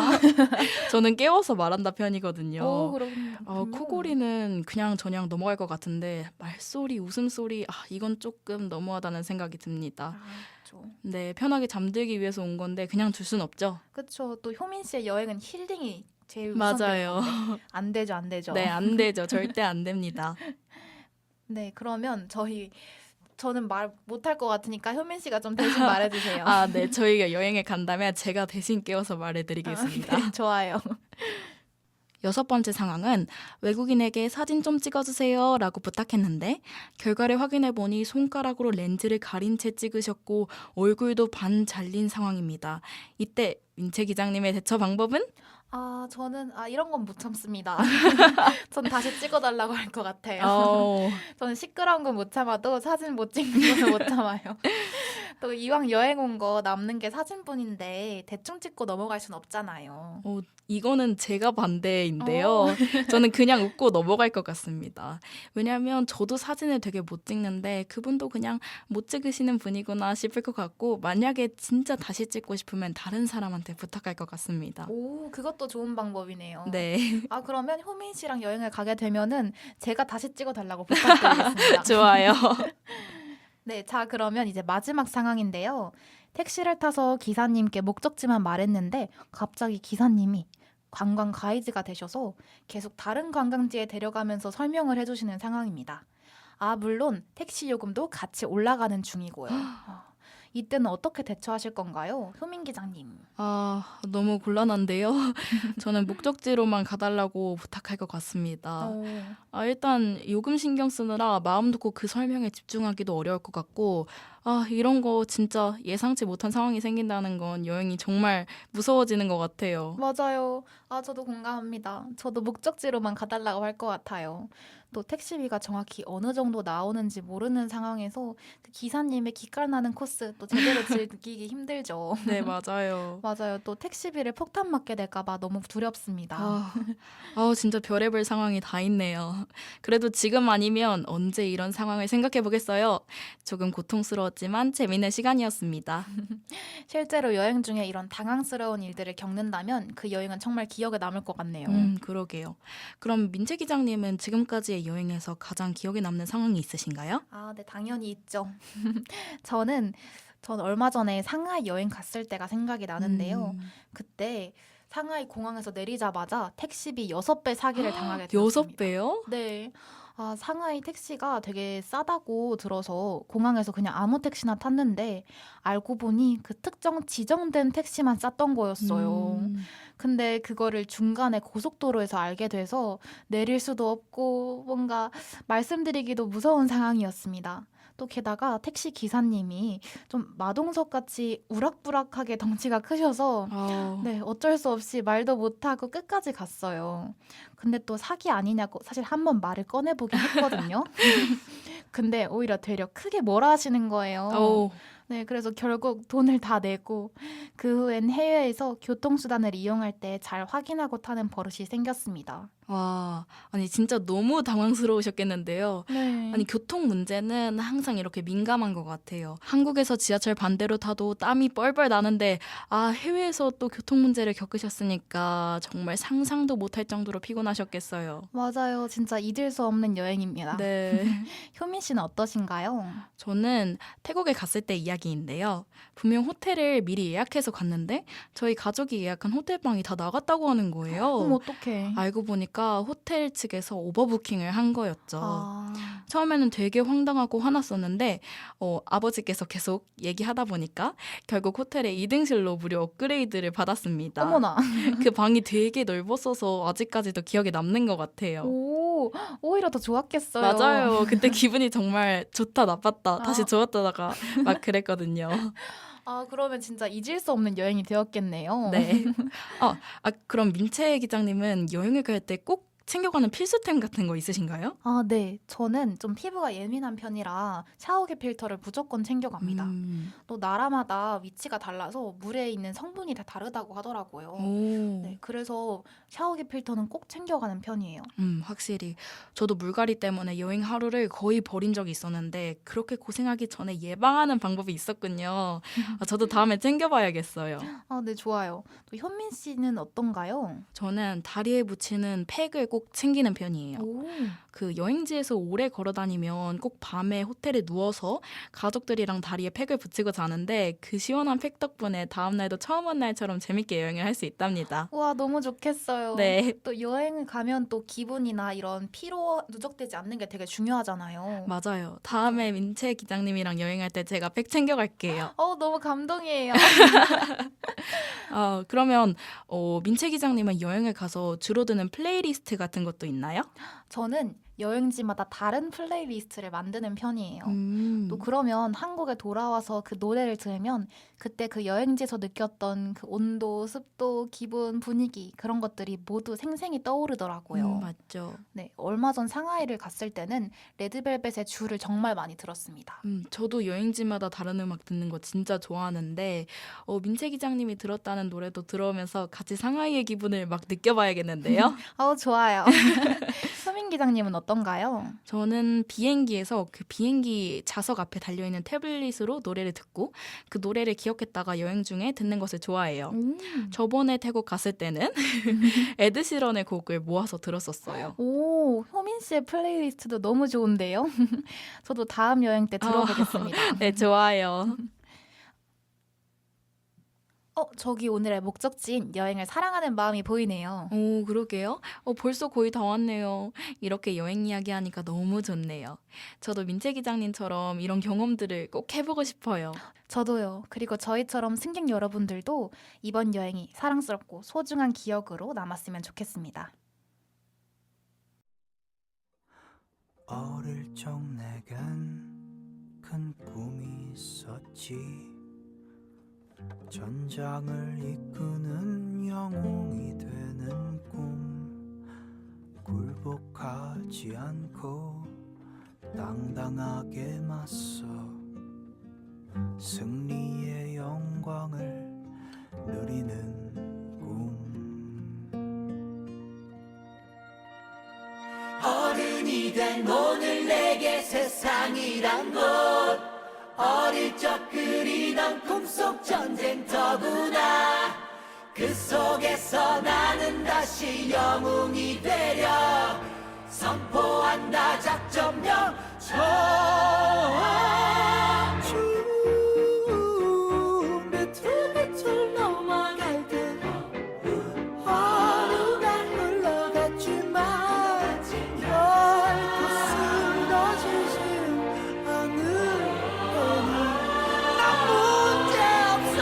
Speaker 1: 저는 깨워서 말한다 편이거든요.
Speaker 2: 그럼
Speaker 1: 코골이는 그냥 저냥 넘어갈 것 같은데 말소리, 웃음소리 이건 조금 너무하다는 생각이 듭니다.
Speaker 2: 그렇죠.
Speaker 1: 네, 편하게 잠들기 위해서 온 건데 그냥 둘 순 없죠.
Speaker 2: 그렇죠. 또 효민 씨의 여행은 힐링이 제일
Speaker 1: 맞아요.
Speaker 2: 우선될 건데 안 되죠, 안 되죠.
Speaker 1: 네, 안 되죠. 절대 안 됩니다.
Speaker 2: 네, 그러면 저는 말 못할 것 같으니까 효민 씨가 좀 대신 말해주세요.
Speaker 1: 네, 저희가 여행에 간다면 제가 대신 깨워서 말해드리겠습니다.
Speaker 2: 네, 좋아요.
Speaker 1: 6번째 상황은 외국인에게 사진 좀 찍어주세요 라고 부탁했는데 결과를 확인해보니 손가락으로 렌즈를 가린 채 찍으셨고 얼굴도 반 잘린 상황입니다. 이때 민채 기장님의 대처 방법은?
Speaker 2: 저는 이런 건 못 참습니다. 전 다시 찍어달라고 할 것 같아요. 저는 시끄러운 건 못 참아도 사진 못 찍는 건 못 참아요. 또 이왕 여행 온 거 남는 게 사진뿐인데 대충 찍고 넘어갈 순 없잖아요.
Speaker 1: 이거는 제가 반대인데요. 저는 그냥 웃고 넘어갈 것 같습니다. 왜냐하면 저도 사진을 되게 못 찍는데 그분도 그냥 못 찍으시는 분이구나 싶을 것 같고 만약에 진짜 다시 찍고 싶으면 다른 사람한테 부탁할 것 같습니다.
Speaker 2: 그것도 좋은 방법이네요.
Speaker 1: 네.
Speaker 2: 그러면 효민 씨랑 여행을 가게 되면은 제가 다시 찍어달라고 부탁드리겠습니다.
Speaker 1: 좋아요.
Speaker 2: 네, 자, 그러면 이제 마지막 상황인데요. 택시를 타서 기사님께 목적지만 말했는데 갑자기 기사님이 관광 가이드가 되셔서 계속 다른 관광지에 데려가면서 설명을 해주시는 상황입니다. 물론 택시 요금도 같이 올라가는 중이고요. 이때는 어떻게 대처하실 건가요? 효민 기자님.
Speaker 1: 너무 곤란한데요. 저는 목적지로만 가달라고 부탁할 것 같습니다. 일단 요금 신경 쓰느라 마음 놓고 그 설명에 집중하기도 어려울 것 같고 이런 거 진짜 예상치 못한 상황이 생긴다는 건 여행이 정말 무서워지는 것 같아요.
Speaker 2: 맞아요. 저도 공감합니다. 저도 목적지로만 가달라고 할 것 같아요. 또 택시비가 정확히 어느 정도 나오는지 모르는 상황에서 그 기사님의 기깔나는 코스 또 제대로 즐기기 힘들죠.
Speaker 1: 네, 맞아요.
Speaker 2: 맞아요. 또 택시비를 폭탄 맞게 될까 봐 너무 두렵습니다.
Speaker 1: 진짜 별의별 상황이 다 있네요. 그래도 지금 아니면 언제 이런 상황을 생각해 보겠어요. 조금 고통스러웠지만 재미있는 시간이었습니다.
Speaker 2: 실제로 여행 중에 이런 당황스러운 일들을 겪는다면 그 여행은 정말 기억에 남을 것 같네요.
Speaker 1: 그러게요. 그럼 민채 기장님은 지금까지의 여행에서 가장 기억에 남는 상황이 있으신가요?
Speaker 2: 네, 당연히 있죠. 저는 얼마 전에 상하이 여행 갔을 때가 생각이 나는데요. 그때 상하이 공항에서 내리자마자 택시비 6배 사기를 당하게 되었습니다.
Speaker 1: 6배요?
Speaker 2: 네. 상하이 택시가 되게 싸다고 들어서 공항에서 그냥 아무 택시나 탔는데 알고 보니 그 특정 지정된 택시만 쌌던 거였어요. 근데 그거를 중간에 고속도로에서 알게 돼서 내릴 수도 없고 뭔가 말씀드리기도 무서운 상황이었습니다. 또 게다가 택시 기사님이 좀 마동석 같이 우락부락하게 덩치가 크셔서 네, 어쩔 수 없이 말도 못하고 끝까지 갔어요. 근데 또 사기 아니냐고 사실 한번 말을 꺼내보긴 했거든요. 근데 오히려 되려 크게 뭐라 하시는 거예요. 네, 그래서 결국 돈을 다 내고 그 후엔 해외에서 교통수단을 이용할 때 잘 확인하고 타는 버릇이 생겼습니다.
Speaker 1: 와, 아니 진짜 너무 당황스러우셨겠는데요.
Speaker 2: 네.
Speaker 1: 아니 교통 문제는 항상 이렇게 민감한 것 같아요. 한국에서 지하철 반대로 타도 땀이 뻘뻘 나는데 해외에서 또 교통 문제를 겪으셨으니까 정말 상상도 못할 정도로 피곤하셨겠어요.
Speaker 2: 맞아요. 진짜 잊을 수 없는 여행입니다.
Speaker 1: 네.
Speaker 2: 효민 씨는 어떠신가요?
Speaker 1: 저는 태국에 갔을 때 이야기인데요. 분명 호텔을 미리 예약해서 갔는데 저희 가족이 예약한 호텔방이 다 나갔다고 하는 거예요.
Speaker 2: 어머, 어떡해.
Speaker 1: 알고 보니까 호텔 측에서 오버부킹을 한 거였죠.
Speaker 2: 아,
Speaker 1: 처음에는 되게 황당하고 화났었는데 아버지께서 계속 얘기하다 보니까 결국 호텔에 2등실로 무료 업그레이드를 받았습니다.
Speaker 2: 어머나.
Speaker 1: 그 방이 되게 넓었어서 아직까지도 기억에 남는 것 같아요.
Speaker 2: 오, 오히려 더 좋았겠어요.
Speaker 1: 맞아요. 그때 기분이 정말 좋다 나빴다 다시
Speaker 2: 아.
Speaker 1: 좋았다가 막 그랬거든요.
Speaker 2: 그러면 진짜 잊을 수 없는 여행이 되었겠네요.
Speaker 1: 네. 그럼 민채 기장님은 여행을 갈 때 꼭 챙겨가는 필수템 같은 거 있으신가요?
Speaker 2: 네. 저는 좀 피부가 예민한 편이라 샤워기 필터를 무조건 챙겨갑니다. 또 나라마다 위치가 달라서 물에 있는 성분이 다 다르다고 하더라고요.
Speaker 1: 오.
Speaker 2: 네, 그래서 샤워기 필터는 꼭 챙겨가는 편이에요.
Speaker 1: 확실히 저도 물갈이 때문에 여행 하루를 거의 버린 적이 있었는데 그렇게 고생하기 전에 예방하는 방법이 있었군요. 저도 다음에 챙겨봐야겠어요.
Speaker 2: 네, 좋아요. 또 현민 씨는 어떤가요?
Speaker 1: 저는 다리에 붙이는 팩을 꼭 챙기는 편이에요.
Speaker 2: 오,
Speaker 1: 그 여행지에서 오래 걸어 다니면 꼭 밤에 호텔에 누워서 가족들이랑 다리에 팩을 붙이고 자는데 그 시원한 팩 덕분에 다음날도 처음 온 날처럼 재밌게 여행을 할 수 있답니다.
Speaker 2: 우와, 너무 좋겠어요.
Speaker 1: 네.
Speaker 2: 또 여행을 가면 또 기분이나 이런 피로 누적되지 않는 게 되게 중요하잖아요.
Speaker 1: 맞아요. 다음에 민채 기장님이랑 여행할 때 제가 팩 챙겨갈게요.
Speaker 2: 너무 감동이에요.
Speaker 1: 그러면 민채 기장님은 여행을 가서 주로 듣는 플레이리스트 같은 것도 있나요?
Speaker 2: 저는 여행지마다 다른 플레이리스트를 만드는 편이에요. 또
Speaker 1: 음.
Speaker 2: 그러면 한국에 돌아와서 그 노래를 들으면 그때 그 여행지에서 느꼈던 그 온도, 습도, 기분, 분위기 그런 것들이 모두 생생히 떠오르더라고요.
Speaker 1: 맞죠.
Speaker 2: 네, 얼마 전 상하이를 갔을 때는 레드벨벳의 줄을 정말 많이 들었습니다.
Speaker 1: 저도 여행지마다 다른 음악 듣는 거 진짜 좋아하는데 민채 기장님이 들었다는 노래도 들어오면서 같이 상하이의 기분을 막 느껴봐야겠는데요.
Speaker 2: 좋아요. 서민 기장님은 어떤가요?
Speaker 1: 저는 비행기에서 그 비행기 좌석 앞에 달려있는 태블릿으로 노래를 듣고 그 노래를 기억했다가 여행 중에 듣는 것을 좋아해요. 저번에 태국 갔을 때는 에드시런의 곡을 모아서 들었었어요.
Speaker 2: 오, 효민 씨의 플레이리스트도 너무 좋은데요? 저도 다음 여행 때 들어보겠습니다.
Speaker 1: 네, 좋아요.
Speaker 2: 저기 오늘의 목적지인 여행을 사랑하는 마음이 보이네요.
Speaker 1: 오, 그러게요. 벌써 거의 다 왔네요. 이렇게 여행 이야기하니까 너무 좋네요. 저도 민채 기장님처럼 이런 경험들을 꼭 해보고 싶어요.
Speaker 2: 저도요. 그리고 저희처럼 승객 여러분들도 이번 여행이 사랑스럽고 소중한 기억으로 남았으면 좋겠습니다.
Speaker 3: 어릴 적 내겐 큰 꿈이 있었지. 전장을 이끄는 영웅이 되는 꿈. 굴복하지 않고 당당하게 맞서 승리의 영광을 누리는 꿈. 어른이 된 오늘 내게 세상이란 것, 어릴 적 그리던 꿈속 전쟁터구나. 그 속에서 나는 다시 영웅이 되려 선포한다 작전명 좋아. 쭉 밑을 넘어갈 때 하루가 흘러갔지만 결코 쓰러지지 않을 거니. 난 문제 없어.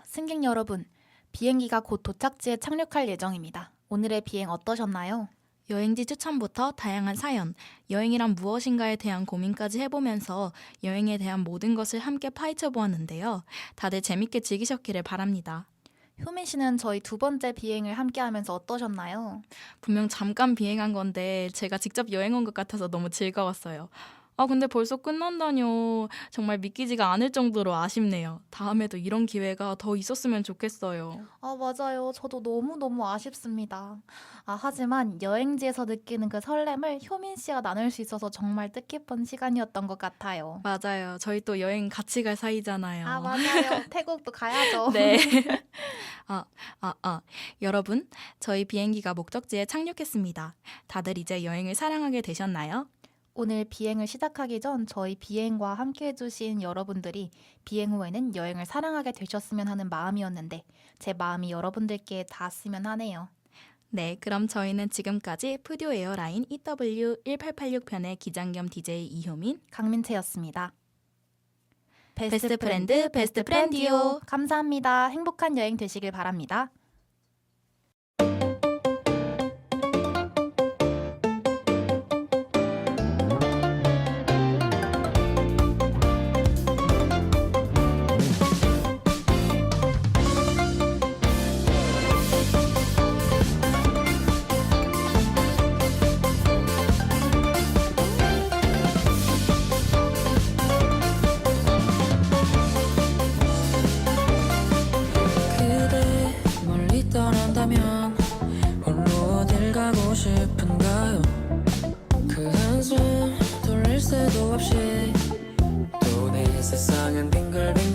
Speaker 2: 승객 여러분. 비행기가 곧 도착지에 착륙할 예정입니다. 오늘의 비행 어떠셨나요?
Speaker 1: 여행지 추천부터 다양한 사연, 여행이란 무엇인가에 대한 고민까지 해보면서 여행에 대한 모든 것을 함께 파헤쳐 보았는데요. 다들 재밌게 즐기셨기를 바랍니다.
Speaker 2: 효민 씨는 저희 두 번째 비행을 함께 하면서 어떠셨나요?
Speaker 1: 분명 잠깐 비행한 건데 제가 직접 여행 온 것 같아서 너무 즐거웠어요. 근데 벌써 끝난다뇨. 정말 믿기지가 않을 정도로 아쉽네요. 다음에도 이런 기회가 더 있었으면 좋겠어요.
Speaker 2: 맞아요. 저도 너무너무 아쉽습니다. 하지만 여행지에서 느끼는 그 설렘을 효민 씨가 나눌 수 있어서 정말 뜻깊은 시간이었던 것 같아요.
Speaker 1: 맞아요. 저희 또 여행 같이 갈 사이잖아요.
Speaker 2: 맞아요. 태국도 가야죠.
Speaker 1: 네. 여러분, 저희 비행기가 목적지에 착륙했습니다. 다들 이제 여행을 사랑하게 되셨나요?
Speaker 2: 오늘 비행을 시작하기 전 저희 비행과 함께 해주신 여러분들이 비행 후에는 여행을 사랑하게 되셨으면 하는 마음이었는데 제 마음이 여러분들께 닿았으면 하네요.
Speaker 1: 네, 그럼 저희는 지금까지 푸듀 에어라인 EW1886편의 기장 겸 DJ 이효민,
Speaker 2: 강민채였습니다.
Speaker 1: 베스트 프렌드, 베스트 프렌디오.
Speaker 2: 감사합니다. 행복한 여행 되시길 바랍니다.
Speaker 3: 그대 멀리 떠난다면 홀로 어딜 가고 싶은가요? 그 한숨 돌릴 새도 없이 또 내 세상은 빙글빙글